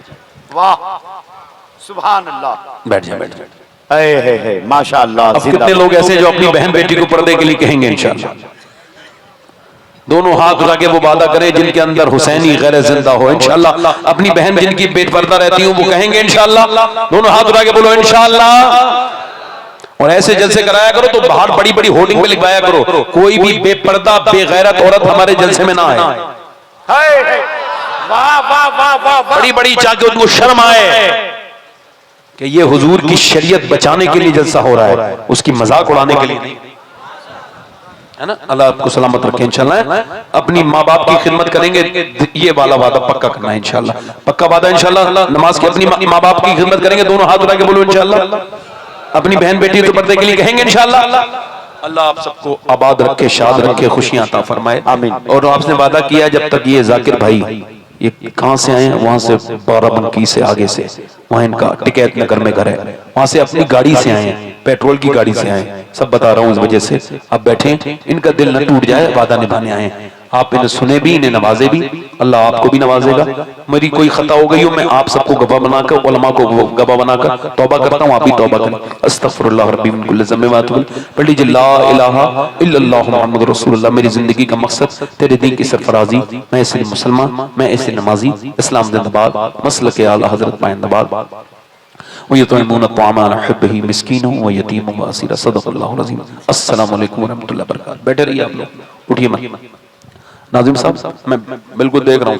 वाह सुभान अल्लाह, बैठ जाए, बैठ जाए। है माशाअल्लाह। अब कितने लोग ऐसे जो अपनी बहन बेटी को पर्दे के लिए कहेंगे इंशाअल्लाह? दोनों हाथ उठा के वो वादा करें जिनके अंदर हुसैनी गैर जिंदा हो इंशाअल्लाह। अपनी बहन जिनकी बेपर्दा रहती हो वो कहेंगे इंशाअल्लाह। दोनों हाथ उठा के बोलो इंशाअल्लाह। और ऐसे जलसे कराया करो तो बाहर बड़ी बड़ी होर्डिंग पे लिखवाया करो, कोई भी बेपर्दा बेगैरत औरत हमारे जलसे में ना आए। वाह वाह वाह वाह, बड़ी बड़ी चाके उनको शर्म आए कि ये हुजूर की शरीयत बचाने के लिए जलसा हो रहा है, उसकी मजाक उड़ाने के लिए नहीं, है ना। अल्लाह आपको सलामत रखे इंशाल्लाह। अपनी माँ बाप की खिदमत करेंगे, ये वाला वादा पक्का करना है इंशाल्लाह, पक्का वादा इंशाल्लाह। नमाज की अपनी माँ बाप की खिदमत करेंगे, दोनों हाथ उठा के बोलो इंशाल्लाह। अपनी बहन बेटी के पर्दे के लिए कहेंगे इंशाल्लाह। अल्लाह आप सबको आबाद रखे, शाद रखे, खुशियां अता फरमाए, आमीन। और आपने वादा किया जब तक ये जाकिर भाई ये कहां से आए हैं, वहां से बाराबंकी से आगे से, वहां इनका टिकैत नगर में घर है, वहां से अपनी गाड़ी से आए हैं, पेट्रोल की गाड़ी से आए, सब बता रहा हूं इस वजह से। अब बैठे, इनका दिल न टूट जाए, वादा निभाने आए हैं। आप इन्हें सुने भी, इन्हें नवाजे भी, अल्लाह आपको भी नवाजेगा। मेरी कोई खता हो गई हो, मैं आप सबको गवाह बनाकर, उलमा को गवाह बनाकर तौबा करता हूं, आप भी तौबा करें। अस्तगफिरुल्लाह रब्बी मिन कुल्लि ज़म्बिन व अतूबु इलैह। पढ़ लीजिए ला इलाहा इल्लल्लाह मुहम्मदुर रसूलुल्लाह। मेरी जिंदगी का मकसद तेरे दीन की सरफराजी, मैं ऐसे मुसलमान, मैं ऐसे नमाजी, इस्लाम जिंदाबाद, मसलक आला हजरत पाइंदाबाद। वयतइमून अत्ताम अला हुब्बिही मिस्कीनों व यतीमों व असीरा। सदक़ल्लाहुल अज़ीम। अस्सलामु अलैकुम व रहमतुल्लाहि व बरकातहू। बैठे रहिए आप लोग, उठिए मत। नाज़िम साहब मैं बिल्कुल देख रहा हूँ।